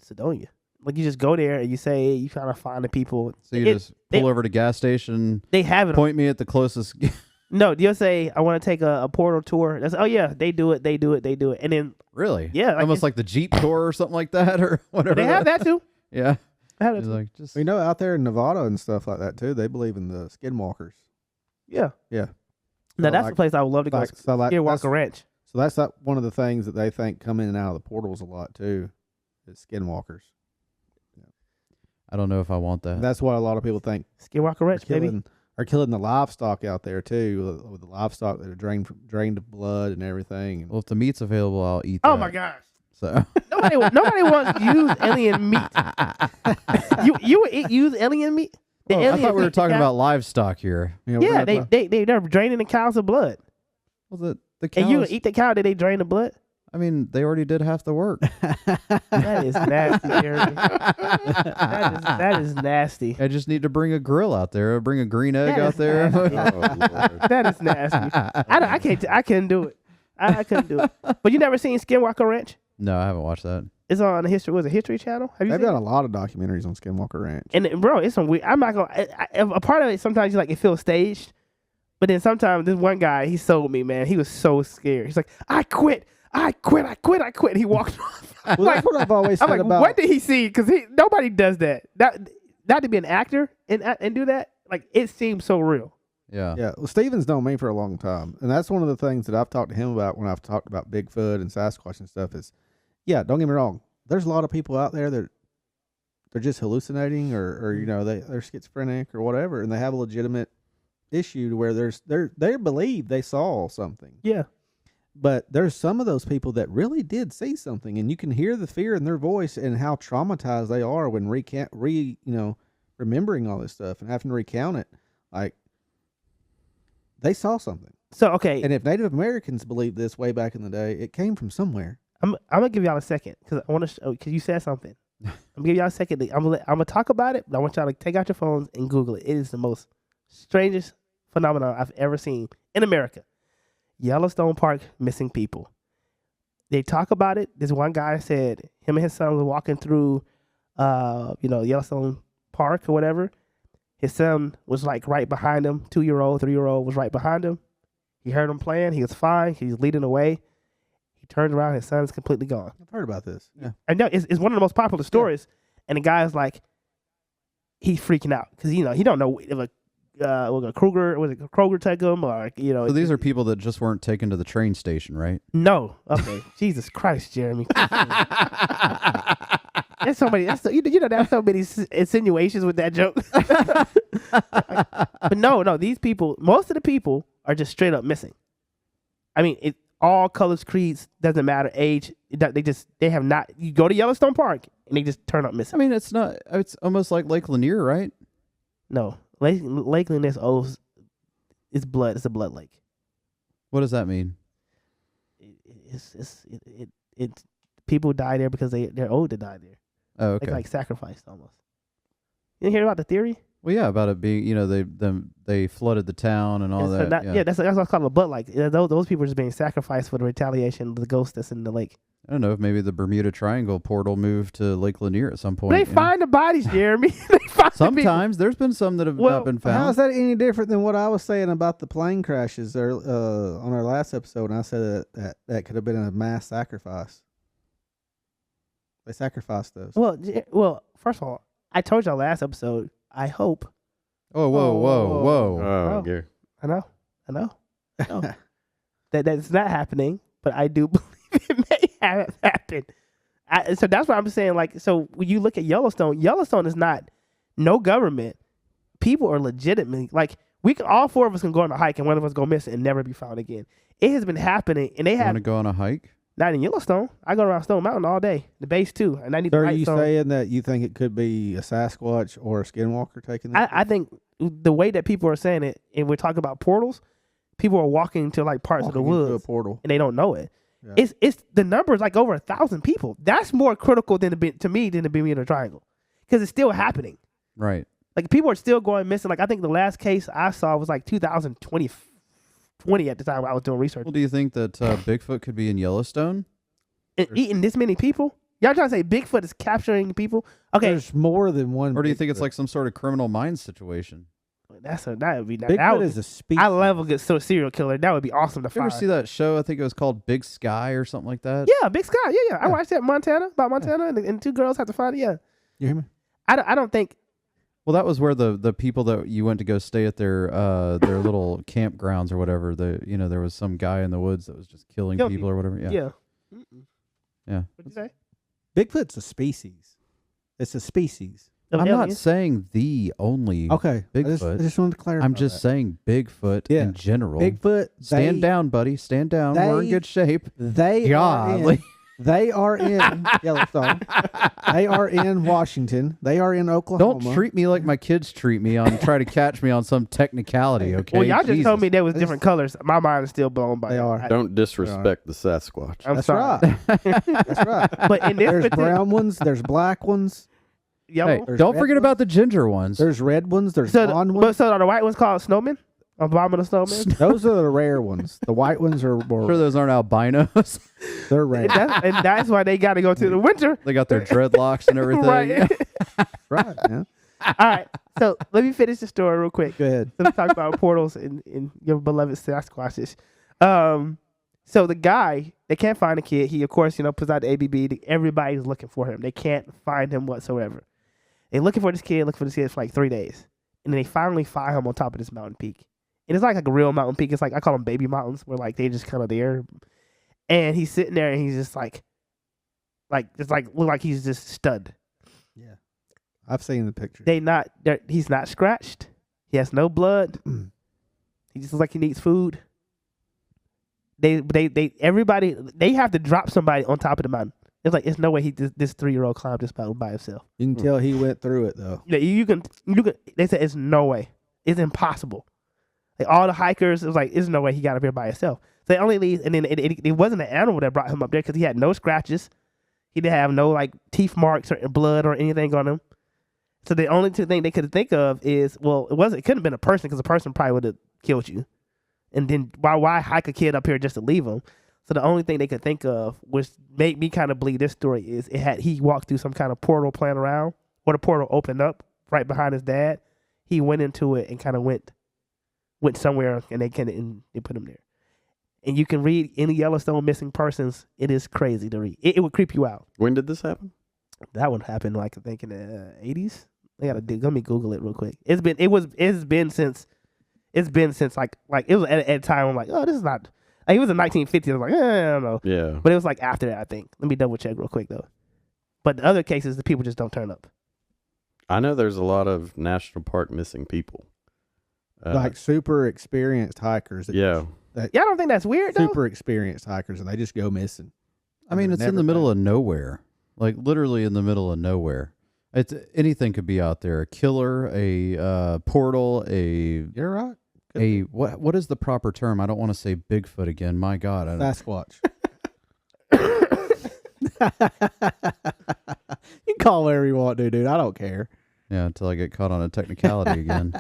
Sedonia. Like you just go there and you say you trying to find the people. So you It- just pull over to gas station, They have it. point me at the closest. No, you'll say I want to take a portal tour. That's oh yeah, they do it, and then Really? Yeah, like Almost it's- like the Jeep tour or something like that, or whatever. they have that too. Yeah. They have that It's too. like just. out there in Nevada and stuff like that too. They believe in the skinwalkers. Yeah. Yeah. Now So, that's like- the place I would love to go. Like, so like, Skinwalker that's, Ranch. so that's like one of the things that they think come in and out of the portals a lot too. Is skinwalkers. I don't know if I want that. That's what a lot of people think. Skinwalker Ranch, baby. Are killing the livestock out there too, with the livestock that are drained of blood and everything. Well, if the meat's available, I'll eat that. Oh my gosh. So Nobody wants to use alien meat. You would use alien meat? The I alien thought we were meat, talking yeah. about livestock here. we're Yeah, not they're draining the cows of blood. Well, the cows. And you eat the cow, did they drain the blood? I mean, they already did half the work. That is nasty, Jeremy. That is nasty. I just need to bring a grill out there. Bring a green egg That out is there. nasty. That is nasty. I couldn't do it. I couldn't do it. But you never seen Skinwalker Ranch? No, I haven't watched that. It's on the History Channel. Have you They've seen done it? a lot of documentaries on Skinwalker Ranch. And bro, it's some weird. I'm not gonna. A part of it sometimes you like it feels staged, but then sometimes this one guy he sold me, man. He was so scared. He's like, I quit. And he walked off. Well, that's what I've always I'm said like, about. what did he see? Because nobody does that. Not to be an actor and do that. Like it seems so real. Yeah. Yeah, well, Steven's known me for a long time, and that's one of the things that I've talked to him about when I've talked about Bigfoot and Sasquatch and stuff. Is, yeah, don't get me wrong. There's a lot of people out there that they're just hallucinating, or you know they're schizophrenic or whatever, and they have a legitimate issue to where they believe they saw something. Yeah. But there's some of those people that really did see something, and you can hear the fear in their voice and how traumatized they are when remembering all this stuff and having to recount it. Like, they saw something. So, okay. And if Native Americans believed this way back in the day, it came from somewhere. I'm going to give y'all a second because I want to because you said something. I'm going to give y'all a second. I'm going to talk about it, but I want y'all to take out your phones and Google it. It is the most strangest phenomenon I've ever seen in America. Yellowstone Park missing people. They talk about it. This one guy said him and his son were walking through, Yellowstone Park or whatever. His son was like right behind him. 2-year-old, 3-year-old was right behind him. He heard him playing. He was fine. He was leading away. He turned around. His son's completely gone. I've heard about this. Yeah. I know it's one of the most popular stories. Yeah. And the guy's like, he's freaking out because he don't know if a Kroger take him or So these are people that just weren't taken to the train station, right? No. Okay. Jesus Christ, Jeremy. There's so many. There's so many insinuations with that joke. But no. These people, most of the people are just straight up missing. I mean, all colors, creeds, doesn't matter, age. They have not. You go to Yellowstone Park and they just turn up missing. I mean, it's not. It's almost like Lake Lanier, right? No. Lake Lanier is blood. It's a blood lake. What does that mean? It's people die there because they're old to die there. Oh, okay. Like sacrificed almost. You didn't hear about the theory? Well, yeah, about it being, they flooded the town and all and that. So that's what's called a blood lake. Those people are just being sacrificed for the retaliation of the ghost that's in the lake. I don't know if maybe the Bermuda Triangle portal moved to Lake Lanier at some point. They find the bodies, Jeremy. Sometimes there's been some that have not been found. How is that any different than what I was saying about the plane crashes there, on our last episode? And I said that could have been a mass sacrifice. They sacrificed those. Well, first of all, I told y'all last episode. I hope. Oh, whoa! Oh, dear. I know. That's not happening, but I do believe it may have happened. So that's what I'm saying. Like, so when you look at Yellowstone is not no government. People are legitimately like all 4 of us can go on a hike and one of us go missing and never be found again. It has been happening, and they have. Want to go on a hike? Not in Yellowstone. I go around Stone Mountain all day. The base too, and I need. So are you saying that you think it could be a Sasquatch or a Skinwalker taking this? I think the way that people are saying it, and we're talking about portals, people are walking to like parts of the woods, into a portal, and they don't know it. Yeah. It's the numbers like over 1,000 people. That's more critical than the Bermuda Triangle, because it's still happening. Right. Like people are still going missing. Like I think the last case I saw was like 2020 at the time I was doing research. Well, do you think that Bigfoot could be in Yellowstone? And eating this many people? Y'all trying to say Bigfoot is capturing people? Okay. There's more than one. Or do you think it's like some sort of Criminal Minds situation? That would be Bigfoot is a species. I level good serial killer. That would be awesome to find. You ever see that show? I think it was called Big Sky or something like that. Yeah, Big Sky. Yeah. I watched that in Montana and 2 girls have to find it. Yeah. You hear me? I don't think. Well, that was where the people that you went to go stay at their little campgrounds or whatever. There was some guy in the woods that was just killing people or whatever. Yeah. Yeah. Yeah. What'd you say? Bigfoot's a species. It's a species. I'm not saying the only Bigfoot. I just wanted to clarify. I'm just saying Bigfoot in general. Bigfoot. Stand down, buddy. Stand down. We're in good shape. They are in Yellowstone. They are in Washington. They are in Oklahoma. Don't treat me like my kids treat me try to catch me on some technicality, okay? Well, y'all just told me there was different colors. My mind is still blown by They are. Don't disrespect the Sasquatch. I'm That's sorry. right. That's right. But in this There's brown ones. There's black ones. Yellow. Hey, don't forget about the ginger ones. There's red ones. There's blonde ones. So are the white ones called snowmen? Abominable snowmen? Those are the rare ones. The white ones are more. Sure, those aren't albinos. They're rare. And that's why they got to go to the winter. They got their dreadlocks and everything. Right. Right. Yeah. All right. So let me finish the story real quick. Go ahead. Let's talk about portals and your beloved Sasquatches. So the guy, they can't find the kid. He, of course, puts out the ABB. Everybody's looking for him. They can't find him whatsoever. They're looking for this kid for like 3 days. And then they finally find him on top of this mountain peak. and it's like a real mountain peak. It's like I call them baby mountains, where like they just kind of there. And he's sitting there, and he's just like look like he's just stunned. Yeah, I've seen the picture. He's not scratched. He has no blood. He just looks like he needs food. Everybody have to drop somebody on top of the mountain. It's like, it's no way this 3-year-old climbed this mountain by himself. You can tell he went through it though. Yeah, you can. They said it's no way. It's impossible. Like all the hikers, it was like, there's no way he got up here by himself. So they only leave, and then it wasn't an animal that brought him up there because he had no scratches. He didn't have no like teeth marks or blood or anything on him. So the only two things they could think of is, well, it couldn't have been a person because a person probably would have killed you. And then why hike a kid up here just to leave him? So the only thing they could think of, which made me kind of believe this story, is he walked through some kind of portal playing around, or the portal opened up right behind his dad. He went into it and kind of went somewhere, and they put him there. And you can read any Yellowstone missing persons. It is crazy to read. It would creep you out. When did this happen? That one happened like I think in the 80s. Let me Google it real quick. It's been since like it was at a time I'm like, oh, this is not. Like, it was in 1950. I was like, I don't know. Yeah. But it was like after that, I think. Let me double check real quick though. But the other cases, the people just don't turn up. I know there's a lot of national park missing people. Like super experienced hikers. Yeah. I don't think that's weird though. Super experienced hikers, and they just go missing. I mean, it's in the middle of nowhere, like literally in the middle of nowhere. Anything could be out there. A killer, a portal, You're right. what is the proper term? I don't want to say Bigfoot again. My God, Sasquatch. You can call whatever you want to, dude. I don't care. Yeah, until I get caught on a technicality again.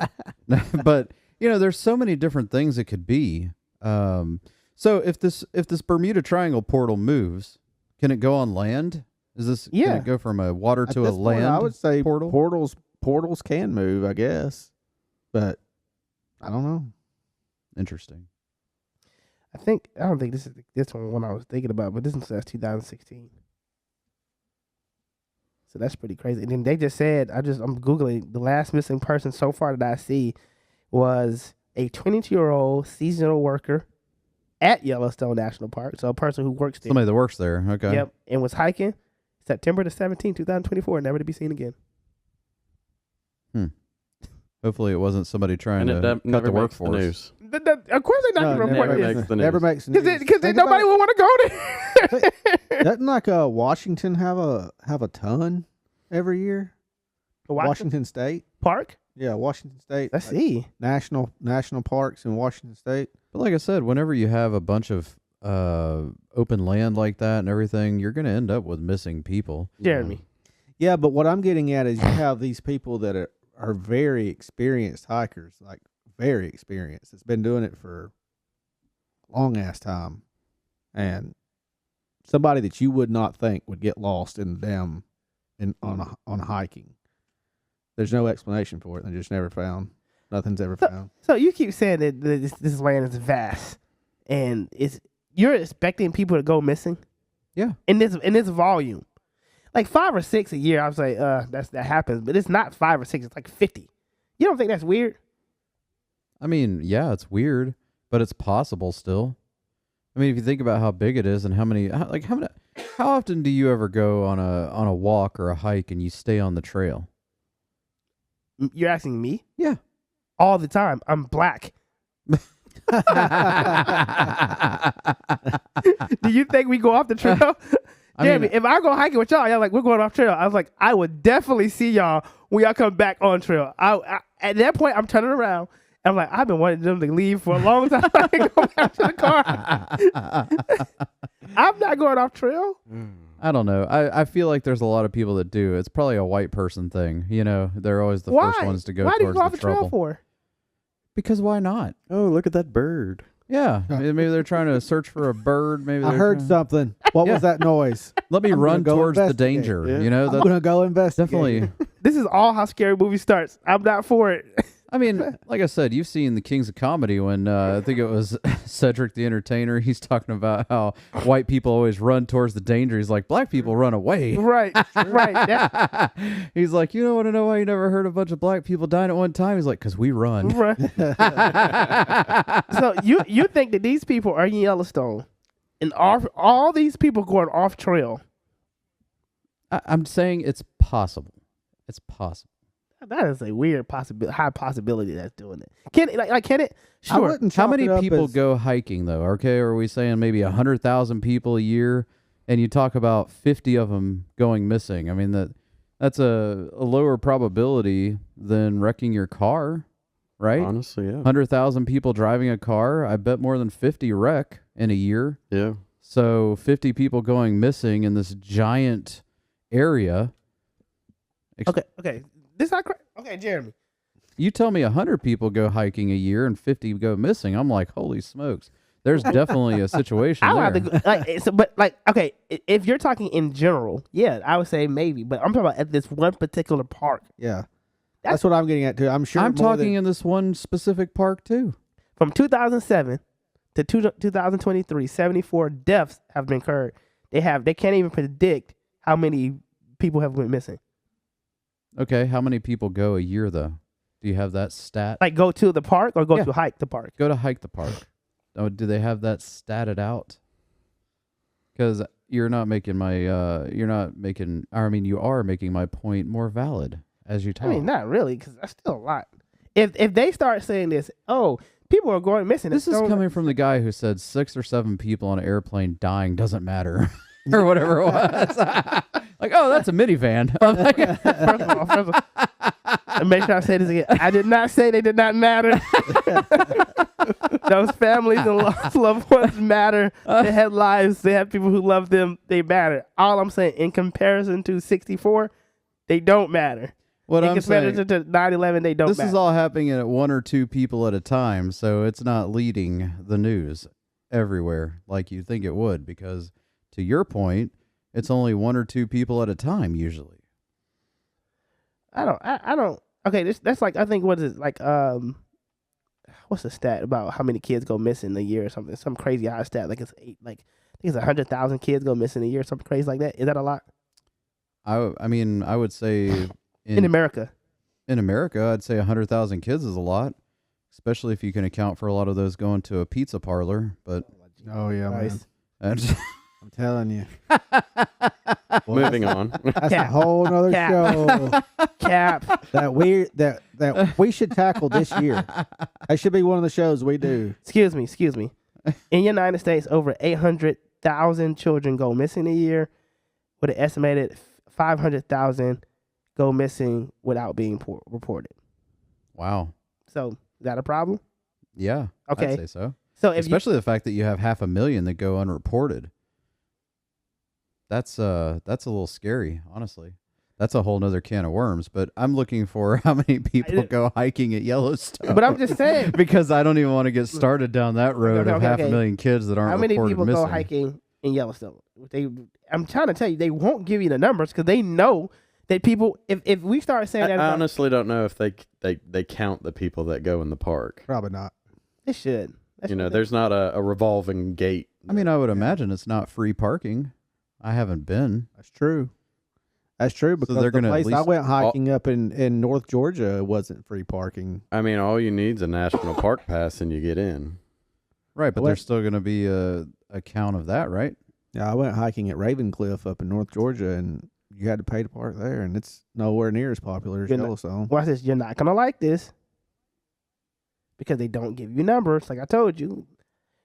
But there's so many different things it could be. So if this Bermuda Triangle portal moves, can it go on land? Can it go from a water to a land? I would say portal? portals can move, I guess, but I don't know. Interesting. I don't think this is this one I was thinking about, but this one says 2016. So that's pretty crazy. And then they just said, I'm Googling, the last missing person so far that I see was a 22-year-old seasonal worker at Yellowstone National Park. So a person who works there. Somebody that works there. Okay. Yep. And was hiking September the 17th, 2024, never to be seen again. Hopefully it wasn't somebody trying to cut the workforce. News. Of course they're not going to report this. Never makes the news. Because nobody will want to go there. Doesn't like Washington have a ton every year? Washington State Park? Yeah, Washington State. Let's see. National parks in Washington State. But like I said, whenever you have a bunch of open land like that and everything, you're going to end up with missing people. Jeremy. Yeah, but what I'm getting at is you have these people that are very experienced hikers, like very experienced. It's been doing it for a long ass time. And somebody that you would not think would get lost in them on hiking. There's no explanation for it. They're just never found. Nothing's ever found. So you keep saying that this land is vast, and you're expecting people to go missing? Yeah. In this volume. Like 5 or 6 a year, I was like, that happens, but it's not 5 or 6, it's like 50. You don't think that's weird? I mean, yeah, it's weird, but it's possible still. I mean, if you think about how big it is and how often do you ever go on a walk or a hike and you stay on the trail? You're asking me? Yeah. All the time. I'm black. Do you think we go off the trail? Jeremy, if I go hiking with y'all like, we're going off trail. I was like, I would definitely see y'all when y'all come back on trail. At that point, I'm turning around. I'm like, I've been wanting them to leave for a long time. I can go back to the car. I'm not going off trail. I don't know. I feel like there's a lot of people that do. It's probably a white person thing. They're always the first ones to go towards the trouble. Why do you go off the trail for? Because why not? Oh, look at that bird. Yeah. Maybe they're trying to search for a bird. Maybe I heard something. What was that noise? Let me run towards the danger. Yeah. I'm going to go investigate. Definitely. This is all how scary movie starts. I'm not for it. I mean, like I said, you've seen the Kings of Comedy when I think it was Cedric the Entertainer. He's talking about how white people always run towards the danger. He's like, black people run away. Right, right. He's like, you don't want to know why you never heard a bunch of black people dying at one time? He's like, because we run. Right. So you think that these people are in Yellowstone, and all these people going off trail? I'm saying it's possible. It's possible. That is a weird high possibility that's doing it. Can it? I Sure. wouldn't How chalk many it up people as- go hiking though? Okay, are we saying maybe 100,000 people a year, and you talk about 50 of them going missing? I mean that's a lower probability than wrecking your car, right? Honestly, yeah. 100,000 people driving a car. I bet more than 50 wreck in a year. Yeah. So 50 people going missing in this giant area. Okay. This not okay, Jeremy. You tell me 100 people go hiking a year and 50 go missing. I'm like, holy smokes. There's definitely a situation I there. don't have to go, okay. If you're talking in general, yeah, I would say maybe. But I'm talking about at this one particular park. Yeah. That's what I'm getting at too. I'm sure. I'm more talking than- in this one specific park too. From 2007 to 2023, 74 deaths have been occurred. They can't even predict how many people have went missing. Okay, how many people go a year though? Do you have that stat? Like go to the park or go Yeah. to hike the park. Go to hike the park. Oh, do they have that statted out? Because you are making my point more valid as you talk. I mean, not really, because that's still a lot. If they start saying this, oh, people are going missing. This is coming from the guy who said 6 or 7 people on an airplane dying doesn't matter. Or whatever it was. Like, oh, that's a minivan. I'm like, First of all, and make sure I say this again. I did not say they did not matter. Those families and loved ones matter. They have lives. They have people who love them. They matter. All I'm saying, in comparison to 64, they don't matter. what In I'm saying, comparison to 9/11, they don't this matter. is all happening at 1 or 2 people at a time, so it's not leading the news everywhere like you think it would, because to your point, it's only 1 or 2 people at a time usually. I don't. Okay, that's like, I think, what is it, like, what's the stat about how many kids go missing a year or something? Some crazy high stat, like it's 8, like I think it's 100,000 kids go missing a year, something crazy like that. Is that a lot I mean, I would say in America? In America, I'd say 100,000 kids is a lot, especially if you can account for a lot of those going to a pizza parlor. But Oh yeah, man. Christ. that's, I'm telling you. Moving on. That's a whole nother Cap. show Cap. that we should tackle this year. That should be one of the shows we do. Excuse me. In the United States, over 800,000 children go missing a year, with an estimated 500,000 go missing without being reported. wow. So is that a problem? Yeah. Okay. I'd say so. So if Especially the fact that you have 500,000 that go unreported. That's a little scary, honestly. That's a whole nother can of worms. But I'm looking for how many people go hiking at Yellowstone. but I'm just saying, because I don't even want to get started down that road of Okay. 500,000 kids that aren't how many reported people missing. go hiking in Yellowstone? I'm trying to tell you, they won't give you the numbers because they know that people. If we start saying I that, about, honestly don't know if they count the people that go in the park. Probably not. they should. That's You know, what there's not a revolving gate. I mean, I would imagine it's not free parking. I haven't been. That's true. That's true because they're the gonna at place I least- went hiking up in North Georgia wasn't free parking. I mean, all you need is a national park pass and you get in. Right, but What? there's still going to be a count of that, right? Yeah, I went hiking at Ravencliff up in North Georgia, and you had to pay to park there, and it's nowhere near as popular as You're not- Yellowstone. Watch this. You're not gonna like this because they don't give you numbers. Like I told you,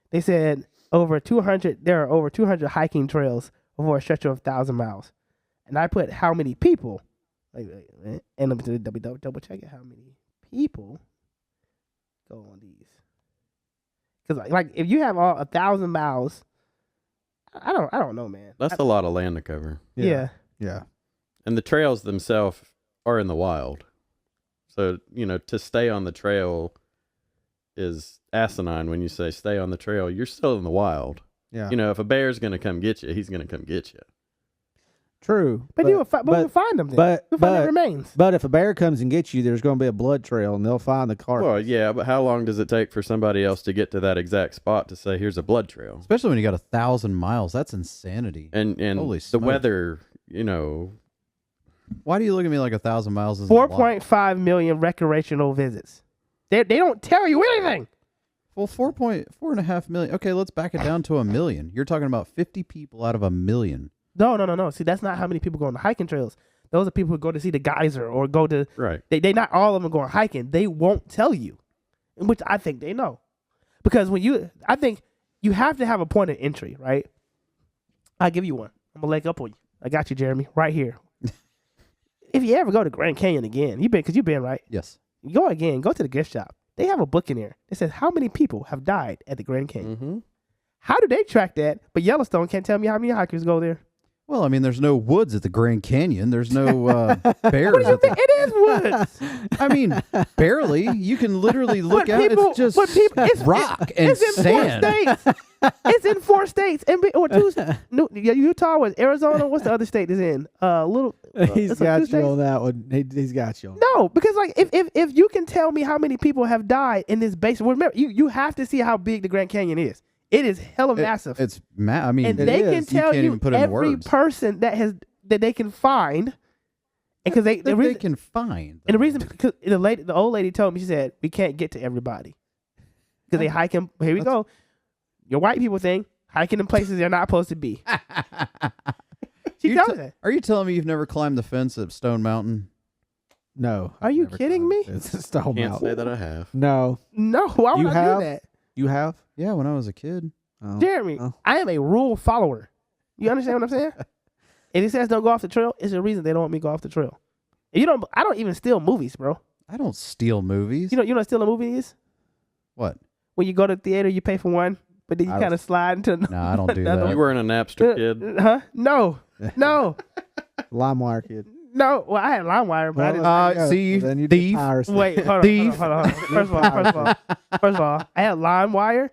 they said over 200. There are over 200 hiking trails over a stretch of 1,000 miles, and I put how many people. Wait, and let me double check it. How many people go on these? Because like if you have all 1,000 miles, I don't know, man. That's a lot of land to cover. Yeah. Yeah. And the trails themselves are in the wild. So, you know, to stay on the trail is asinine when you say stay on the trail. You're still in the wild. Yeah. You know, if a bear's going to come get you, he's going to come get you. True. But you will find them then. You'll find their remains. But if a bear comes and gets you, there's going to be a blood trail, and they'll find the car. Well, yeah, but how long does it take for somebody else to get to that exact spot to say, here's a blood trail? Especially when you got 1,000 miles. That's insanity. And Holy the smoke. weather, you know. Why do you look at me like 1,000 miles is a lot? 4.5 million recreational visits. They don't tell you anything. Well, 4.5 million. Okay, let's back it down to 1 million. You're talking about 50 people out of 1 million. No. See, that's not how many people go on the hiking trails. Those are people who go to see the geyser or go to. Right. They not all of them going hiking. They won't tell you, which I think they know, because I think you have to have a point of entry, right? I'll give you one. I'm gonna leg up on you. I got you, Jeremy, right here. If you ever go to Grand Canyon again, you've been right. Yes. You go again. Go to the gift shop. They have a book in there that says how many people have died at the Grand Canyon. Mm-hmm. How do they track that? But Yellowstone can't tell me how many hikers go there. Well, I mean, there's no woods at the Grand Canyon. There's no bears. What do you at think? It is woods. I mean, barely. You can literally look But out. people- It's just but people- it's- rock and It's in sand. 4 states. It's in 4 states. Or two. Utah was Arizona. What's the other state is in? He's it's like 2 got you states. on that one. He's got you on. No, because like if you can tell me how many people have died in this basin, remember you have to see how big the Grand Canyon is. It is hella massive. It's I mean, and it they is. can tell can't you even put it in every words. person that they can find, because that they can find. and the reason because the old lady told me, she said we can't get to everybody because they hiking. Here we go, your white people thing, hiking in places they're not supposed to be. She tells that. Are you telling me you've never climbed the fence at Stone Mountain? No. Are you kidding me? It's Stone Can't Mountain. say that I have. No. No, why would You I have? do that? You have? Yeah, when I was a kid. Oh. Jeremy, Oh. I am a rule follower. You understand what I'm saying? If it says don't go off the trail, it's a reason they don't want me to go off the trail. And I don't even steal movies, bro. I don't steal movies. You know what stealing a movie is? What? When you go to the theater, you pay for one, but then you kind of slide into No, I don't do another that. You weren't a Napster kid. Huh? No. LimeWire kid. No. Well, I had LimeWire, but I didn't. See, Then you did thief. piracy. Wait, hold on. Thief. Hold on. First of all, I had LimeWire,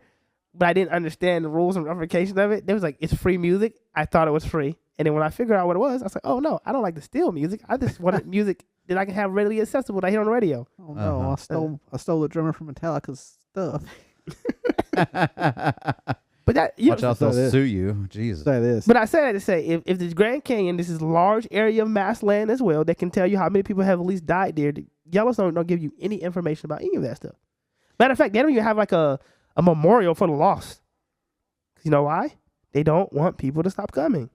but I didn't understand the rules and ramifications of it. They was like, it's free music. I thought it was free. And then when I figured out what it was, I was like, oh no, I don't like to steal music. I just wanted music that I can have readily accessible that I hear on the radio. Oh no, I stole the drummer from Metallica's stuff. But that Watch out, they'll Say this. sue you. Jesus. Say this. But I said that to say, if the Grand Canyon, this is a large area of mass land as well, that can tell you how many people have at least died there. The Yellowstone don't give you any information about any of that stuff. Matter of fact, they don't even have like a memorial for the lost. You know why? They don't want people to stop coming.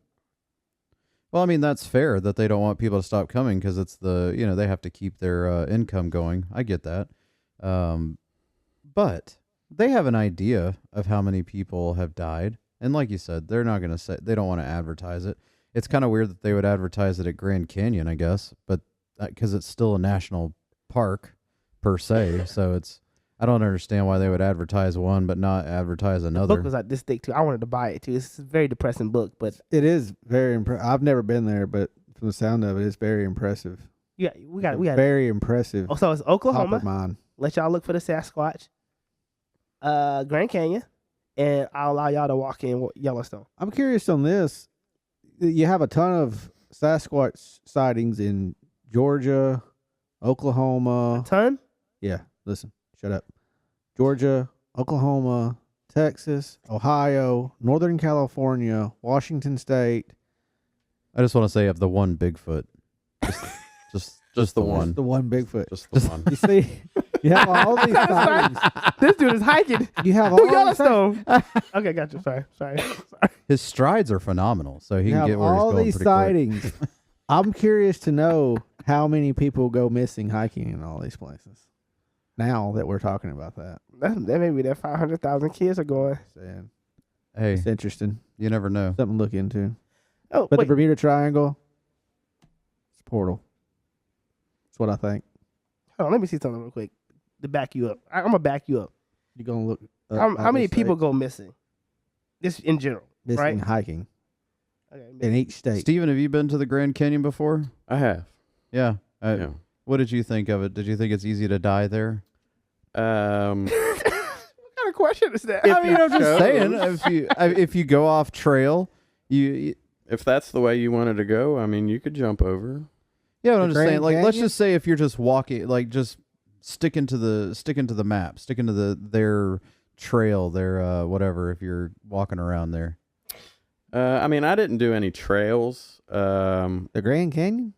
Well, I mean, that's fair that they don't want people to stop coming because it's they have to keep their income going. I get that. But they have an idea of how many people have died. And like you said, they're not going to say, they don't want to advertise it. It's kind of weird that they would advertise it at Grand Canyon, I guess, but because it's still a national park per se. So I don't understand why they would advertise one but not advertise The another. book was like this thick too. I wanted to buy it too. It's a very depressing book, but It is very impressive. I've never been there, but from the sound of it, it's very impressive. yeah, we got. Very impressive. Oh, so it's Oklahoma. Copper mine. Let y'all look for the Sasquatch, Grand Canyon, and I'll allow y'all to walk in Yellowstone. I'm curious on this. You have a ton of Sasquatch sightings in Georgia, Oklahoma. Ton? Yeah, listen, shut up. Georgia, Oklahoma, Texas, Ohio, Northern California, Washington State. I just want to say of the one Bigfoot. Just the one. The one Bigfoot. Just the one. You see, you have all these sightings. This dude is hiking You have through all these sightings. Yellowstone. Okay, gotcha. Sorry. His strides are phenomenal, so he You can have get where all he's these going pretty quick. sightings. I'm curious to know how many people go missing hiking in all these places. Now that we're talking about that, That maybe that 500,000 kids are going. saying Hey, it's interesting. you never know. Something to look into. Oh, But wait. the Bermuda Triangle, it's a portal. That's what I think. Hold on, let me see something real quick to back you up. I'm gonna back you up. You're gonna look. Up How other many people states go missing? This in general, missing right? hiking Okay, in each state? Steven, have you been to the Grand Canyon before? I have. Yeah. Yeah. What did you think of it? Did you think it's easy to die there? what kind of question is that? I mean, I'm just saying, if you go off trail, you if that's the way you wanted to go, I mean, you could jump over. Yeah, but The I'm just saying, Grand like, let's Canyon? just say if you're just walking, like, just sticking to the map, sticking to their trail, their whatever. If you're walking around there, I mean, I didn't do any trails. The Grand Canyon?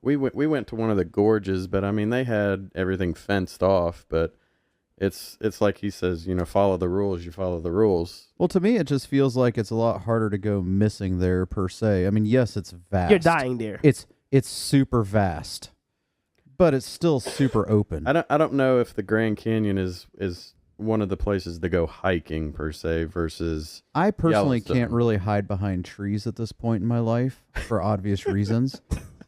We went to one of the gorges, but I mean, they had everything fenced off. But it's like he says, you know, follow the rules. You follow the rules. well, to me, it just feels like it's a lot harder to go missing there per se. I mean, yes, it's vast. You're dying there. It's super vast, but it's still super open. I don't know if the Grand Canyon is one of the places to go hiking per se versus. I personally Yellowstone. can't really hide behind trees at this point in my life for obvious reasons.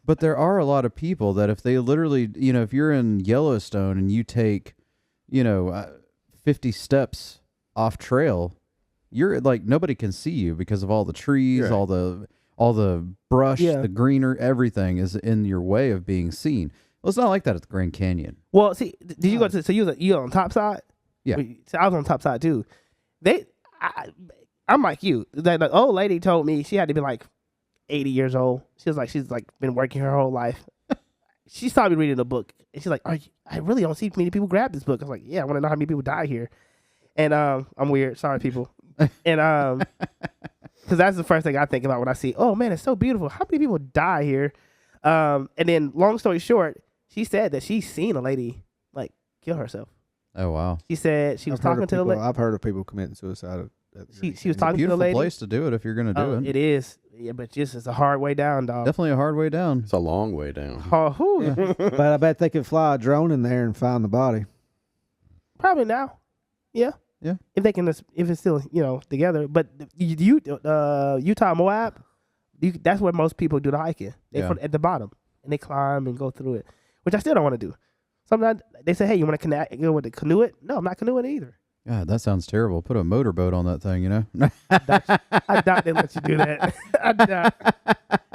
But there are a lot of people that if they literally, you know, if you're in Yellowstone and you take, you know, 50 steps off trail, you're like, nobody can see you because of all the trees, Right. all the brush, Yeah. the greener, everything is in your way of being seen. Well, it's not like that at the Grand Canyon. Well, see, did you go to? So you on top side? Yeah. So I was on top side too. I'm like you. The old lady told me she had to be like 80 years old. She's like been working her whole life. She saw me reading a book, and she's like, I really don't see many people grab this book. I was like, yeah, I want to know how many people die here. And I'm weird. Sorry, people. And because that's the first thing I think about when I see, oh man, it's so beautiful. How many people die here? And then, long story short, she said that she's seen a lady like kill herself. Oh, wow. She said she was I've heard talking of to the people- lady. I've heard of people committing suicide. She was It's a talking to the beautiful lady. place to do it if you're going to do Oh, it. it is. Yeah, but just it's a hard way down, dog. Definitely a hard way down. It's a long way down. Oh, whew. But I bet they could fly a drone in there and find the body. Probably now. Yeah. Yeah. If they can, if it's still together. But Utah Moab, that's where most people do the hiking. They Yeah. at the bottom and they climb and go through it, which I still don't want to do. Sometimes they say, "Hey, you want to go with the canoe it?" No, I'm not canoeing either. God, that sounds terrible. Put a motorboat on that thing, you know? I doubt they let you do that. I doubt.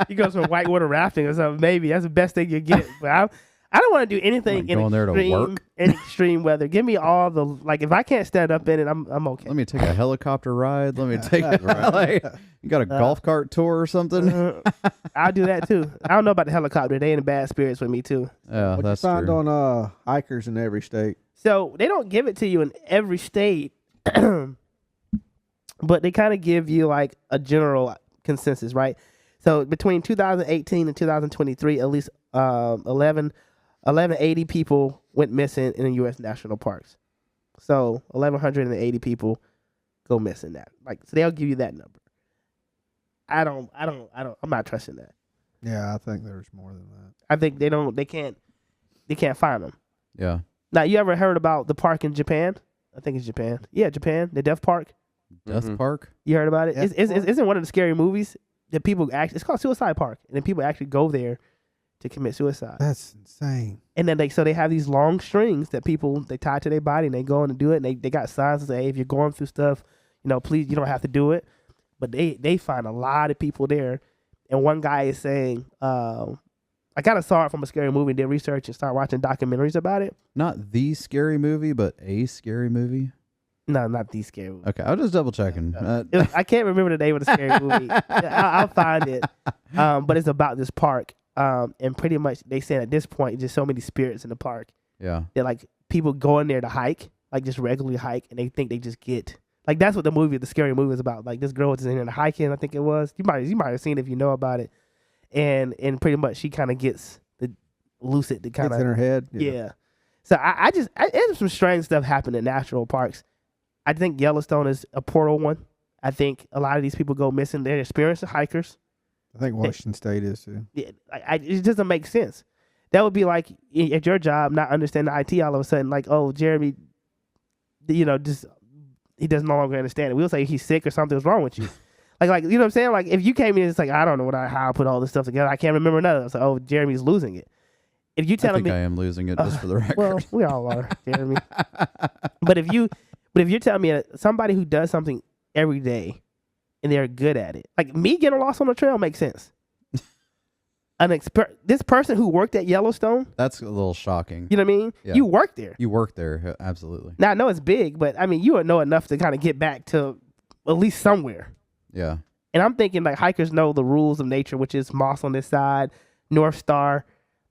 You go some whitewater rafting or something. Maybe that's the best thing you get. But I don't want to do anything Like going there to work? in extreme weather. Give me all the if I can't stand up in it, I'm okay. Let me take a helicopter ride. Let me take like, you got a golf cart tour or something? I'll do that too. I don't know about the helicopter. They in bad spirits with me too. Yeah, What you that's find true. on hikers in every state? So they don't give it to you in every state, but they kind of give you like a general consensus, right? So between 2018 and 2023, at least 1180 people went missing in the U.S. national parks. So 1180 people go missing. That so they'll give you that number. I'm not trusting that. Yeah, I think there's more than that. I think they can't find them. Yeah. Now, you ever heard about the park in Japan? I think it's Japan. Yeah, Japan, the Death Park. Death Mhm. Park? You heard about it? Death Isn't one of the scary movies that people actually? It's called Suicide Park, and then people actually go there to commit suicide. That's insane. And then they have these long strings that they tie to their body, and they go in and do it. And they got signs that say, hey, if you're going through stuff, please, you don't have to do it. But they find a lot of people there, and one guy is saying, I kind of saw it from a scary movie, did research, and started watching documentaries about it. Not the scary movie, but a scary movie? No, not these scary movies. Okay, I was just double checking. I can't remember the name of the scary movie. I'll find it. But it's about this park. And pretty much they say at this point, just so many spirits in the park Yeah. that like people go in there to hike, like just regularly hike, and they think they just get like that's what the scary movie is about. Like this girl was in there hiking, I think it was. You might have seen it if you know about it. And pretty much she kind of gets lucid to kind Gets in of her head. yeah. So there's some strange stuff happening in national parks. I think Yellowstone is a portal one. I think a lot of these people go missing. They're experienced hikers. I think Washington State is too. Yeah, it doesn't make sense. That would be like at your job not understanding IT all of a sudden, like, oh, Jeremy, just he doesn't no longer understand it. We'll say he's sick or something's wrong with you. like you know what I'm saying? Like if you came in, it's like I don't know how I put all this stuff together. I can't remember none of it. So oh, Jeremy's losing it. If you I telling think me I am losing it just for the record. well, we all are, Jeremy. But if you're telling me somebody who does something every day and they're good at it, like me getting lost on the trail makes sense. This person who worked at Yellowstone, That's a little shocking. you know what I mean? Yeah. You worked there. You work there, absolutely. Now I know it's big, but I mean you would know enough to kind of get back to at least somewhere. Yeah. And I'm thinking like hikers know the rules of nature, which is moss on this side, North Star.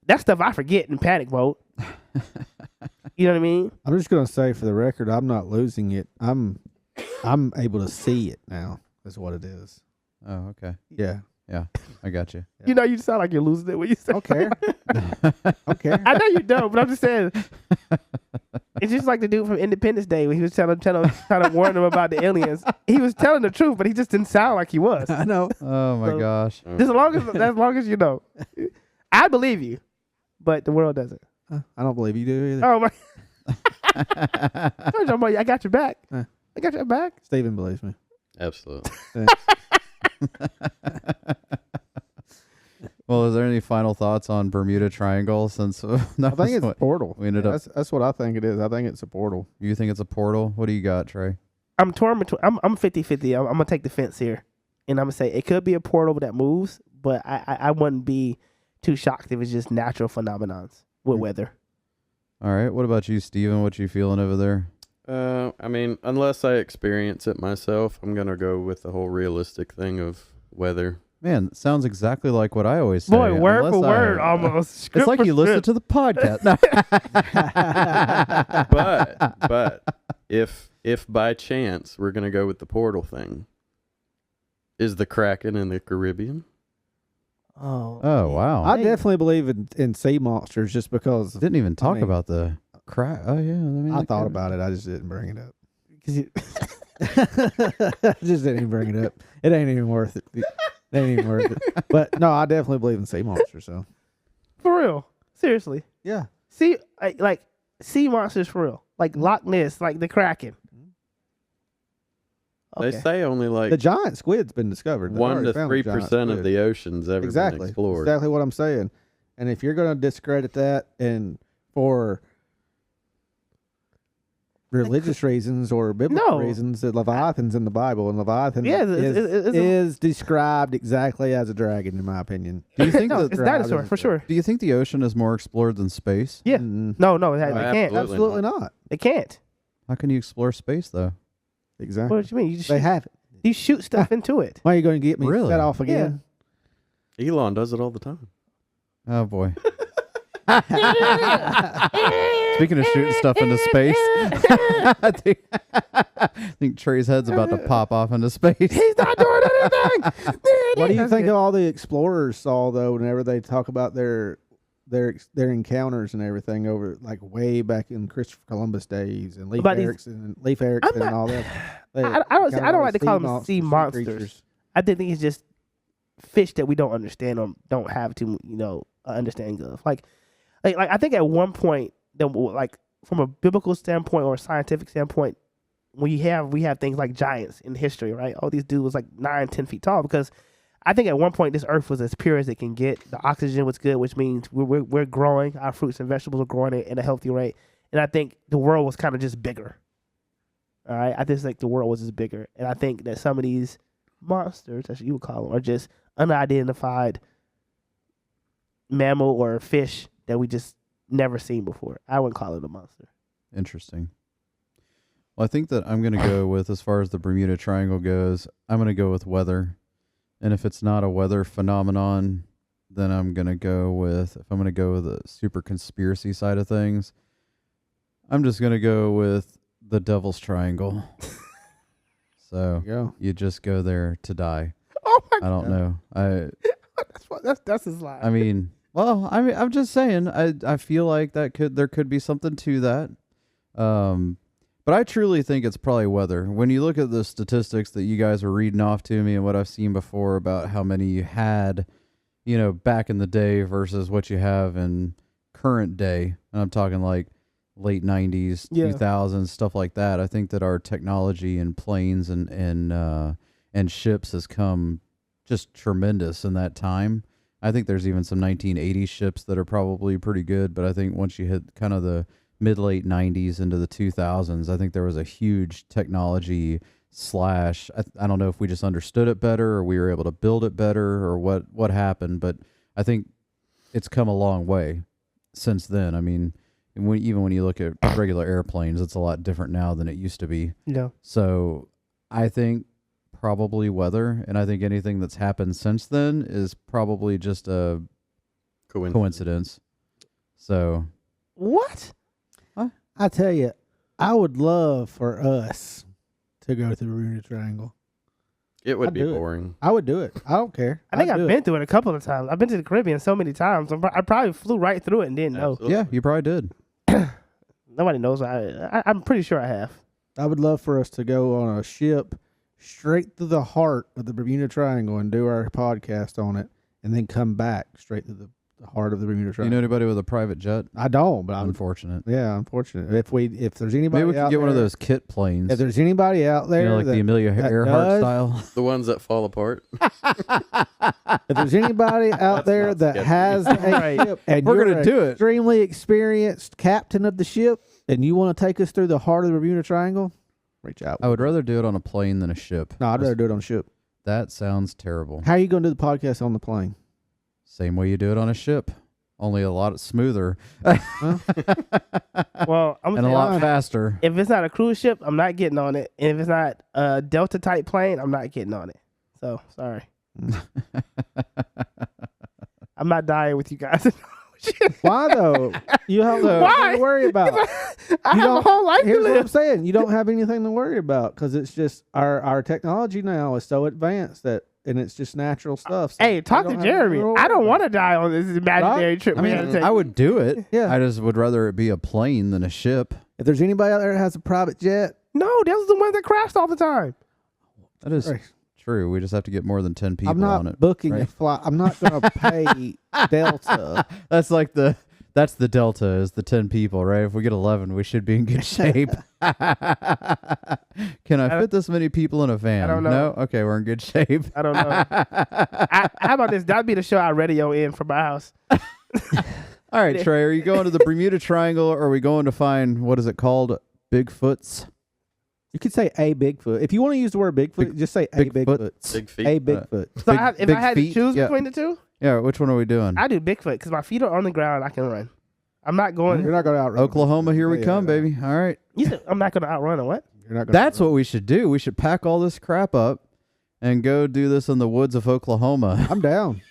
That stuff I forget in panic mode. You know what I mean? I'm just gonna say for the record, I'm not losing it. I'm able to see it now. Is what it is. Oh, okay. Yeah. Yeah, I got you. You know, you sound like you're losing it when you say. Okay. Okay. I know you don't, but I'm just saying. It's just like the dude from Independence Day when he was trying to warn them about the aliens. He was telling the truth, but he just didn't sound like he was. I know. Oh my So- gosh. Just as long as you know, I believe you, but the world doesn't. I don't believe you do either. Oh my! I got your back. I got your back. Steven believes me. Absolutely. Well, is there any final thoughts on Bermuda Triangle? Since I think it's a portal. we ended up. That's what I think it is. I think it's a portal. You think it's a portal? What do you got, Trey? I'm torn between. I'm 50-50. I'm gonna take the fence here, and I'm gonna say it could be a portal that moves, but I wouldn't be too shocked if it's just natural phenomenons with weather. All right. What about you, Steven? What you feeling over there? I mean, unless I experience it myself, I'm gonna go with the whole realistic thing of weather. Man, it sounds exactly like what I always say. Boy, word unless for word, almost. It's Script like for you listen script. to the podcast. No. But if by chance we're gonna go with the portal thing, is the Kraken in the Caribbean? Oh, Oh wow! I definitely believe in sea monsters just because Didn't even talk mean- about the crack. Oh yeah, I mean, I that thought could- about it. I just didn't bring it up. 'Cause you- I just didn't even bring it up. It ain't even worth it. It ain't even worth it. But no, I definitely believe in sea monsters. So for real, seriously. yeah, See, like sea monsters for real, like Loch Ness, like the Kraken. They say only like the giant squid's been discovered. They've 1 already to found the giant 3% of squid. the ocean's ever been exactly explored. exactly what I'm saying. And if you're going to discredit that and for religious reasons or biblical No. reasons, that Leviathan's in the Bible, and Leviathan Yeah, is described exactly as a dragon, in my opinion. Do you think no, that? it's dinosaur for sure. Do you think the ocean is more explored than space? Yeah. Mm, No, they can't. Absolutely. absolutely not. They can't. How can you explore space though? Exactly. What do you mean? You just They shoot, have it. you shoot stuff into it. Why are you going to get me Really? set off again? Elon does it all the time. Oh boy. Speaking of shooting stuff into space, I think Trey's head's about to pop off into space. He's not doing anything. What do you think of all the explorers saw though? Whenever they talk about their encounters and everything over like way back in Christopher Columbus days and Leif About these- Erikson and all that. I don't like to call them sea monsters. creatures. I think it's just fish that we don't understand or don't have to, understanding of. Like I think at one point, like from a biblical standpoint or a scientific standpoint, we have things like giants in history, right? Oh, these dudes was like 9-10 feet tall because I think at one point this earth was as pure as it can get. The oxygen was good, which means we're growing. Our fruits and vegetables are growing at a healthy rate. And I think the world was kind of just bigger. All right, I just think the world was just bigger, and I think that some of these monsters, as you would call them, are just unidentified mammal or fish that we just never seen before. I wouldn't call it a monster. Interesting. Well, I think that I'm going to go with, as far as the Bermuda Triangle goes, I'm going to go with weather. And if it's not a weather phenomenon, then if I'm going to go with the super conspiracy side of things, I'm just going to go with the Devil's Triangle. So There you go. you just go there to die. Oh my I don't know. that's his line. I mean, well, I'm just saying. I feel like there could be something to that. But I truly think it's probably weather. When you look at the statistics that you guys were reading off to me and what I've seen before about how many you had, back in the day versus what you have in current day, and I'm talking like late 90s, Yeah. 2000s, stuff like that. I think that our technology and planes and ships has come just tremendous in that time. I think there's even some 1980s ships that are probably pretty good, but I think once you hit kind of the mid-late 90s into the 2000s, I think there was a huge technology slash, I don't know if we just understood it better or we were able to build it better or what happened, but I think it's come a long way since then. I mean, even when you look at regular airplanes, it's a lot different now than it used to be. No. So I think probably weather, and I think anything that's happened since then is probably just a coincidence. So, What? I tell you, I would love for us to go to the Bermuda Triangle. It would I'd be do it. boring. I would do it. I don't care. I think I'd I've do been through it a couple of times. I've been to the Caribbean so many times. I probably flew right through it and didn't know. Absolutely. yeah, you probably did. Nobody knows. I'm pretty sure I have. I would love for us to go on a ship straight through the heart of the Bermuda Triangle and do our podcast on it, and then come back straight to the heart of the Bermuda You Triangle. know anybody with a private jet? I don't, but I'm Unfortunate. unfortunate. If there's anybody, Maybe we could out get one of there- those kit planes. If there's anybody out there, You know, like that, the Amelia that Earhart does- style. The ones that fall apart. if there's anybody out That's there not that sketchy. has a Right. ship, and We're you're gonna an do it. extremely experienced captain of the ship, and you want to take us through the heart of the Bermuda Triangle, reach out. I would rather do it on a plane than a ship. No, I'd rather do it on a ship. That sounds terrible. How are you going to do the podcast on the plane? Same way you do it on a ship, only a lot smoother Well, I'm and a saying, lot faster. if it's not a cruise ship, I'm not getting on it. And if it's not a Delta type plane, I'm not getting on it. So sorry, I'm not dying with you guys. Why though? You have Why? nothing to worry about. I have a whole life to Here's what I'm live. saying. You don't have anything to worry about because it's just our technology now is so advanced and it's just natural stuff. So Hey, you talk to don't have Jeremy. nothing I don't worry want to die on this imaginary Right? trip. I we gotta mean, take. I would do it. Yeah. I just would rather it be a plane than a ship. about. If there's anybody out there that has a private jet, No, those are the ones that crashed all the time. That is Right. true. We just have to get more than 10 people I'm not on it. booking a right? flight. I'm not going to pay Delta. That's the delta is the 10 people, right? If we get 11, we should be in good shape. Can I fit this many people in a van? I don't know. No? Okay, we're in good shape. I don't know. How about this? That'd be the show I radio in from my house. All right, Trey, are you going to the Bermuda Triangle or are we going to find, what is it called? Bigfoots? You could say a Bigfoot. If you want to use the word Bigfoot, just say a Bigfoot. Big feet. A Bigfoot. So if I had to feet? choose Yeah. between the two, Yeah, which one are we doing? I do Bigfoot because my feet are on the ground. I can run. I'm not going. You're not going to outrun Oklahoma, here we Yeah, come, yeah. baby. All right. You said I'm not going to outrun or what? You're not gonna That's outrun. what we should do. We should pack all this crap up and go do this in the woods of Oklahoma. I'm down.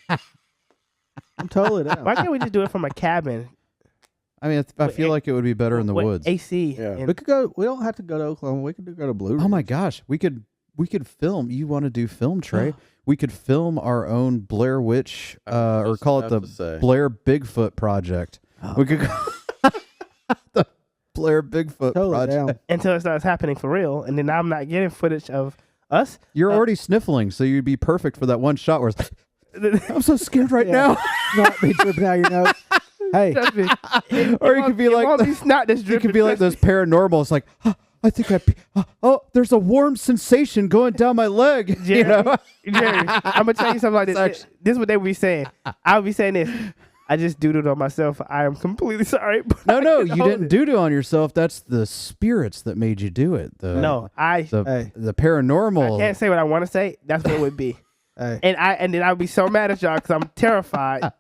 I'm totally down. Why can't we just do it from a cabin? I mean, I feel like it would be better in the with woods. AC. Yeah. and- We could go. We don't have to go to Oklahoma. We could go to Blue Ridge. Oh my gosh, we could film. You want to do film, Trey? We could film our own Blair Witch, or call it the Blair Bigfoot Project. Oh. We could go the Blair Bigfoot Totally Project. down. until it starts happening for real, and then I'm not getting footage of us. You're already sniffling, so you'd be perfect for that one shot where it's, I'm so scared right Yeah. now. Not be dripping out your nose. Hey, Trust me. Or you could be like won't the- be snot that's You dripping. could be like those paranormals, like, I think oh, there's a warm sensation going down my leg. You know? Jerry, I'm gonna tell you something like this. It's This is what they would be saying. I would be saying this. I just doodled on myself. I am completely sorry. But No, I no, can you hold didn't it. do it on yourself. That's the spirits that made you do it. No, I The paranormal. can't say what I want to say. That's what it would be. hey. And then I would be so mad at y'all because I'm terrified.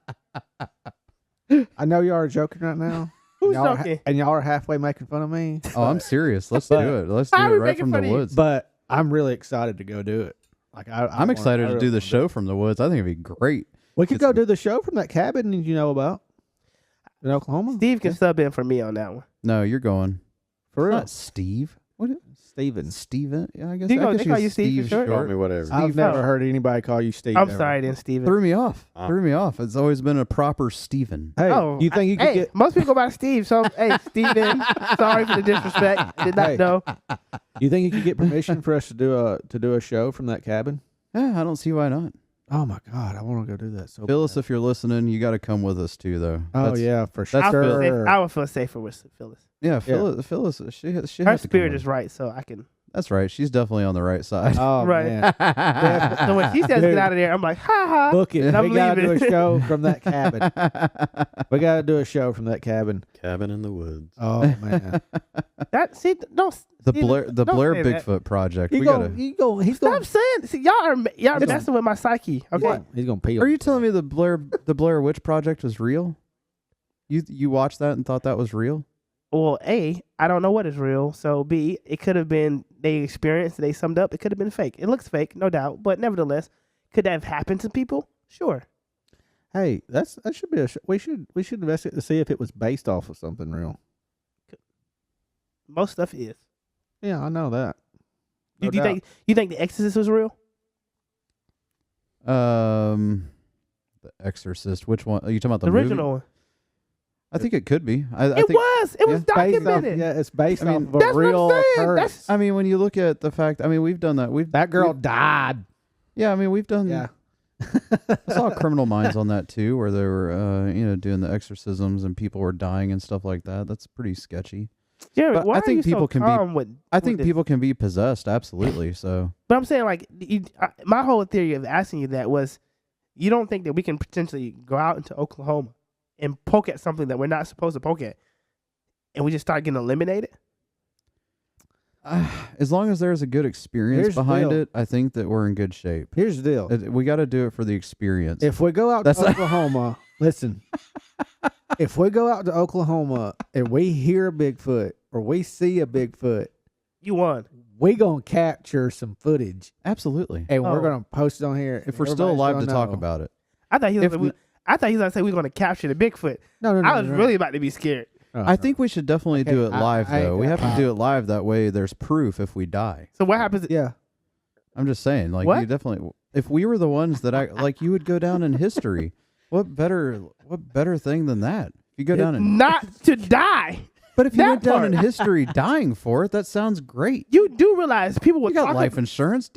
I know y'all are joking right now. Who's Y'all are joking? and y'all are halfway making fun of me. Oh, I'm serious. Let's do it. Let's do How it are we right making from the fun of you? woods. But I'm really excited to go do it. Like I'm excited to do the show from the woods. I think it'd be great. We could go do the show from that cabin you know about in Oklahoma. Steve can sub in for me on that one. No, you're going. For real, Not Steve. What? Steven. Steven? Yeah, I guess. They call guess you Steve for short? Call me whatever. I've Steve never Farrell. heard anybody call you Steve. I'm ever. sorry then, Steven. Threw me off. Ah. Threw me off. It's always been a proper Steven. Hey, you think you could hey, get? most people go by Steve. So, hey, Steven, sorry for the disrespect. Did not Hey. know. You think you could get permission for us to do a show from that cabin? Yeah, I don't see why not. Oh my God, I want to go do that. So Phyllis, bad. if you're listening, you got to come with us too, though. Oh That's- yeah, for that's sure. I would feel safer with Phyllis. Yeah, Phyllis, she Her has to come spirit with. is right, so I can. That's right. She's definitely on the right side. Oh Right. man, So when she says Dude. get out of there, I'm like, ha ha. book it. And I'm We gotta do a leaving. show from that cabin. We gotta do a show from that cabin. Cabin in the woods. Oh man, That see, don't the Steven, Blair don't Blair say that. Bigfoot Project. he We go, gotta. he go, he's Stop going. saying. See, y'all are messing with my psyche. Okay. He's gonna peel. Are you telling me the Blair Witch Project was real? You watched that and thought that was real? well, A, I don't know what is real. So B, it could have been they experienced, they summed up. It could have been fake. It looks fake, no doubt, but nevertheless, could that have happened to people? Sure. Hey, that should be we should investigate to see if it was based off of something real. Most stuff is. Yeah, I know that. Do you think The Exorcist was real? The Exorcist. Which one? Are you talking about The movie? original one. I think it could be. I It think, was. It was Based off, documented. yeah, it's based I mean, off of that's a what I'm real saying. occurrence. I mean, when you look at the fact, I mean, we've done that. That girl we've- died. Yeah, I mean, we've done. Yeah. I saw Criminal Minds on that too, where they were, doing the exorcisms and people were dying and stuff like that. That's pretty sketchy. Jared, But why I are think you people so can be- calm with? I with think this? people can be possessed, absolutely. So But I'm saying, like, my whole theory of asking you that was, you don't think that we can potentially go out into Oklahoma and poke at something that we're not supposed to poke at, and we just start getting eliminated? as long as there's a good experience Here's the behind deal. it, I think that we're in good shape. Here's the deal. We got to do it for the experience. If we go out That's to Oklahoma, listen. If we go out to Oklahoma and we hear a Bigfoot or we see a Bigfoot, You won. we gonna capture some footage Absolutely. and we're Oh. gonna post it on here. If we're still alive to talk about it. I thought he was. If Gonna, I thought he was going to say we were going to capture the Bigfoot. No, I was really about to be scared. I think we should definitely do it live, though. We have to do it live. That way there's proof if we die. So what happens? Yeah. I'm just saying, like, What? you definitely, if we were the ones that you would go down in history. What better thing than that? If you go down in, Not to die. but if you that went down in part. history dying for it, that sounds great. You do realize people will You got talk life insurance.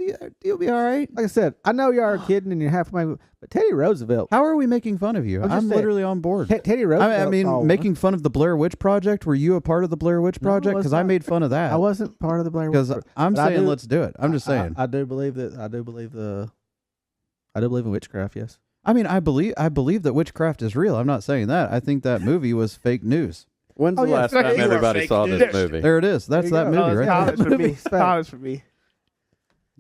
You'll be all right. Like I said, I know y'all are kidding and you're half my, but Teddy Roosevelt. How are we making fun of you? I'm just I'm saying, literally on board. Teddy Roosevelt. I mean, saw one. making fun of the Blair Witch Project. Were you a part of the Blair Witch No, I Project? was Because I not. made fun of that. I wasn't part of the Blair Witch. Because I'm But I saying do- let's do it. I'm just saying. I do believe that. I do believe in witchcraft. Yes. I mean, I believe that witchcraft is real. I'm not saying that. I think that movie was fake news. When's the yeah, last you time are everybody fake saw news. this movie? There it is. That's There that you go. movie Oh, right yeah. there. college for me. Movie's fake. College for me.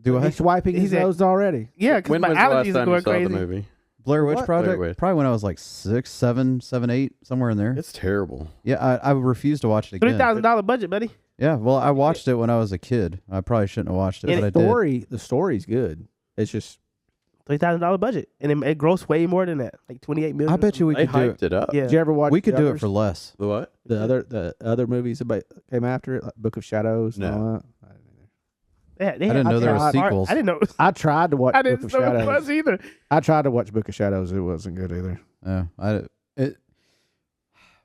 Do I? He's wiping He his said- nose already. Yeah, because When my was the last allergies are time you going saw crazy. the movie? Blair Witch What? Project? Blair Witch. Probably when I was like 6, 7, 8, somewhere in there. It's terrible. Yeah, I refuse to watch it again. $3,000 budget, buddy. Yeah, well, I watched it when I was a kid. I probably shouldn't have watched it, And but I did. The story's good. It's just $3,000 budget, and it grossed way more than that, like 28 million. I bet you we They could do hyped it. it up. Yeah. Did you ever watch? We could the do it others? for less. The what? The other movies about came after it, like Book of Shadows. And No. all that. They I didn't know there were tried- sequels. I didn't know. I tried to watch I Book didn't of know it Shadows. was either. I tried to watch Book of Shadows. It wasn't good either.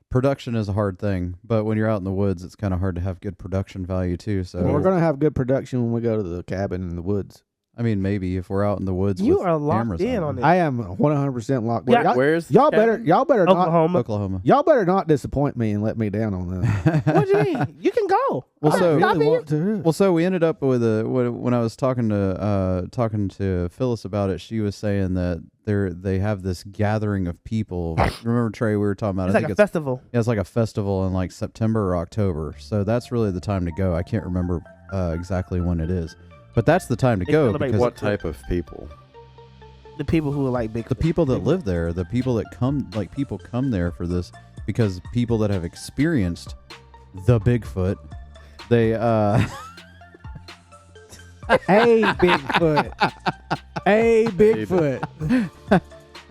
Production is a hard thing, but when you're out in the woods, it's kind of hard to have good production value too. So We're gonna have good production when we go to the cabin in the woods. I mean, maybe if we're out in the woods, You with are locked cameras in on it. it. I am 100% locked. Yeah. Y'all, Where's the y'all cabin? better not. Oklahoma. Oklahoma. Y'all better not disappoint me and let me down on that. What do you mean? You can go. Well, I so- really Stopping you? want to. Well, so we ended up with when I was talking to Phyllis about it. She was saying that they have this gathering of people. Remember, Trey, we were talking about. It's I like think a festival. it's like a festival in like September or October. So that's really the time to go. I can't remember exactly when it is, but that's the time to They go celebrate because What type of people? The people who are like big. the people that live there, the people that come, like people come there for this because people that have experienced the Bigfoot, they Hey, Bigfoot. Hey, Bigfoot.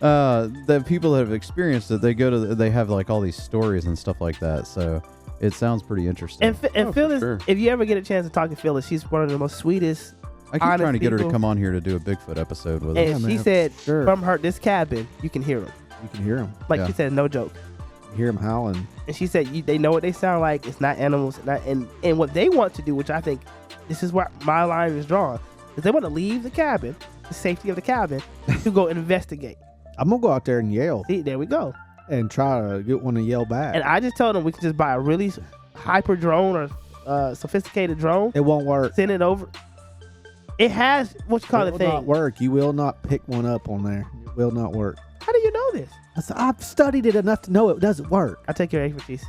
the people that have experienced it, they have like all these stories and stuff like that. So it sounds pretty interesting. And Oh, for Phyllis, sure. if you ever get a chance to talk to Phyllis, she's one of the most sweetest. I keep honest trying to get her to people. come on here to do a Bigfoot episode with And us. Yeah, she man. said Sure. from this cabin, you can hear them. You can hear them. Like Yeah. she said, no joke. You hear them howling. And she said they know what they sound like. It's not animals. And what they want to do, which I think this is where my line is drawn, is they want to leave the cabin, the safety of the cabin, to go investigate. I'm gonna go out there and yell See, there we go. and try to get one to yell back. And I just told them we can just buy a really hyper drone or sophisticated drone, it won't work. send it over. It has what you call It it will thing. not work. You will not pick one up on there. It will not work. How do you know this? I've studied it enough to know it doesn't work. I take your expertise.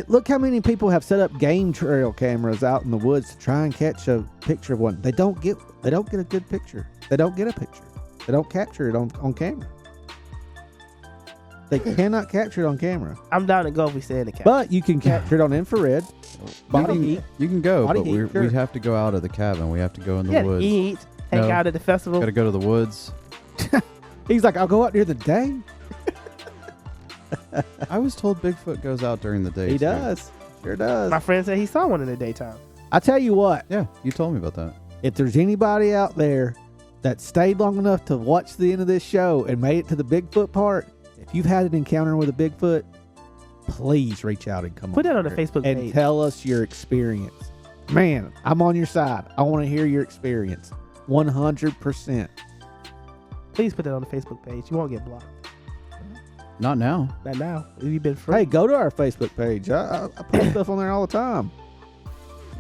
Look how many people have set up game trail cameras out in the woods to try and catch a picture of one. They don't get a good picture. They don't get a picture. They don't capture it on camera. They cannot capture it on camera, I'm down to go if we stay in the cabin. but you can capture it on infrared. Body heat. You can go, Body but heat, sure. we'd have to go out of the cabin. We have to go in the yeah, woods. eat, hang No. out at the festival. Got to go to the woods. He's like, I'll go out during the day. I was told Bigfoot goes out during the day. He too. does. Sure does. My friend said he saw one in the daytime. I tell you what, Yeah, you told me about that. if there's anybody out there that stayed long enough to watch the end of this show and made it to the Bigfoot part, if you've had an encounter with a Bigfoot, please reach out and come Put that on the here Facebook and page. tell us your experience. Man, I'm on your side. I want to hear your experience. 100%. Please put that on the Facebook page. You won't get blocked. Not now. Not now. You've been free. Hey, go to our Facebook page. I put stuff on there all the time.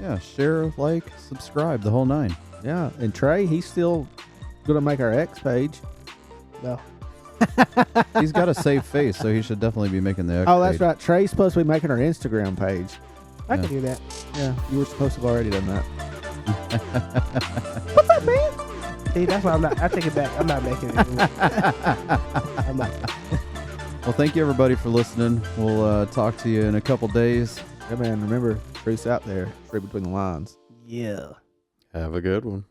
Yeah, share, like, subscribe, the whole 9. Yeah, and Trey, he's still going to make our X page. No. He's got a safe face, so he should definitely be making the X Oh, that's page. right. Trey's supposed to be making our Instagram page. I Yeah. can do that. Yeah, you were supposed to have already done that. What's up, man? See, that's why I'm not. I take it back. I'm not making it anymore. I'm not. Well, thank you, everybody, for listening. We'll talk to you in a couple days. Yeah, man, remember, truth's out there. Straight between the lines. Yeah. Have a good one.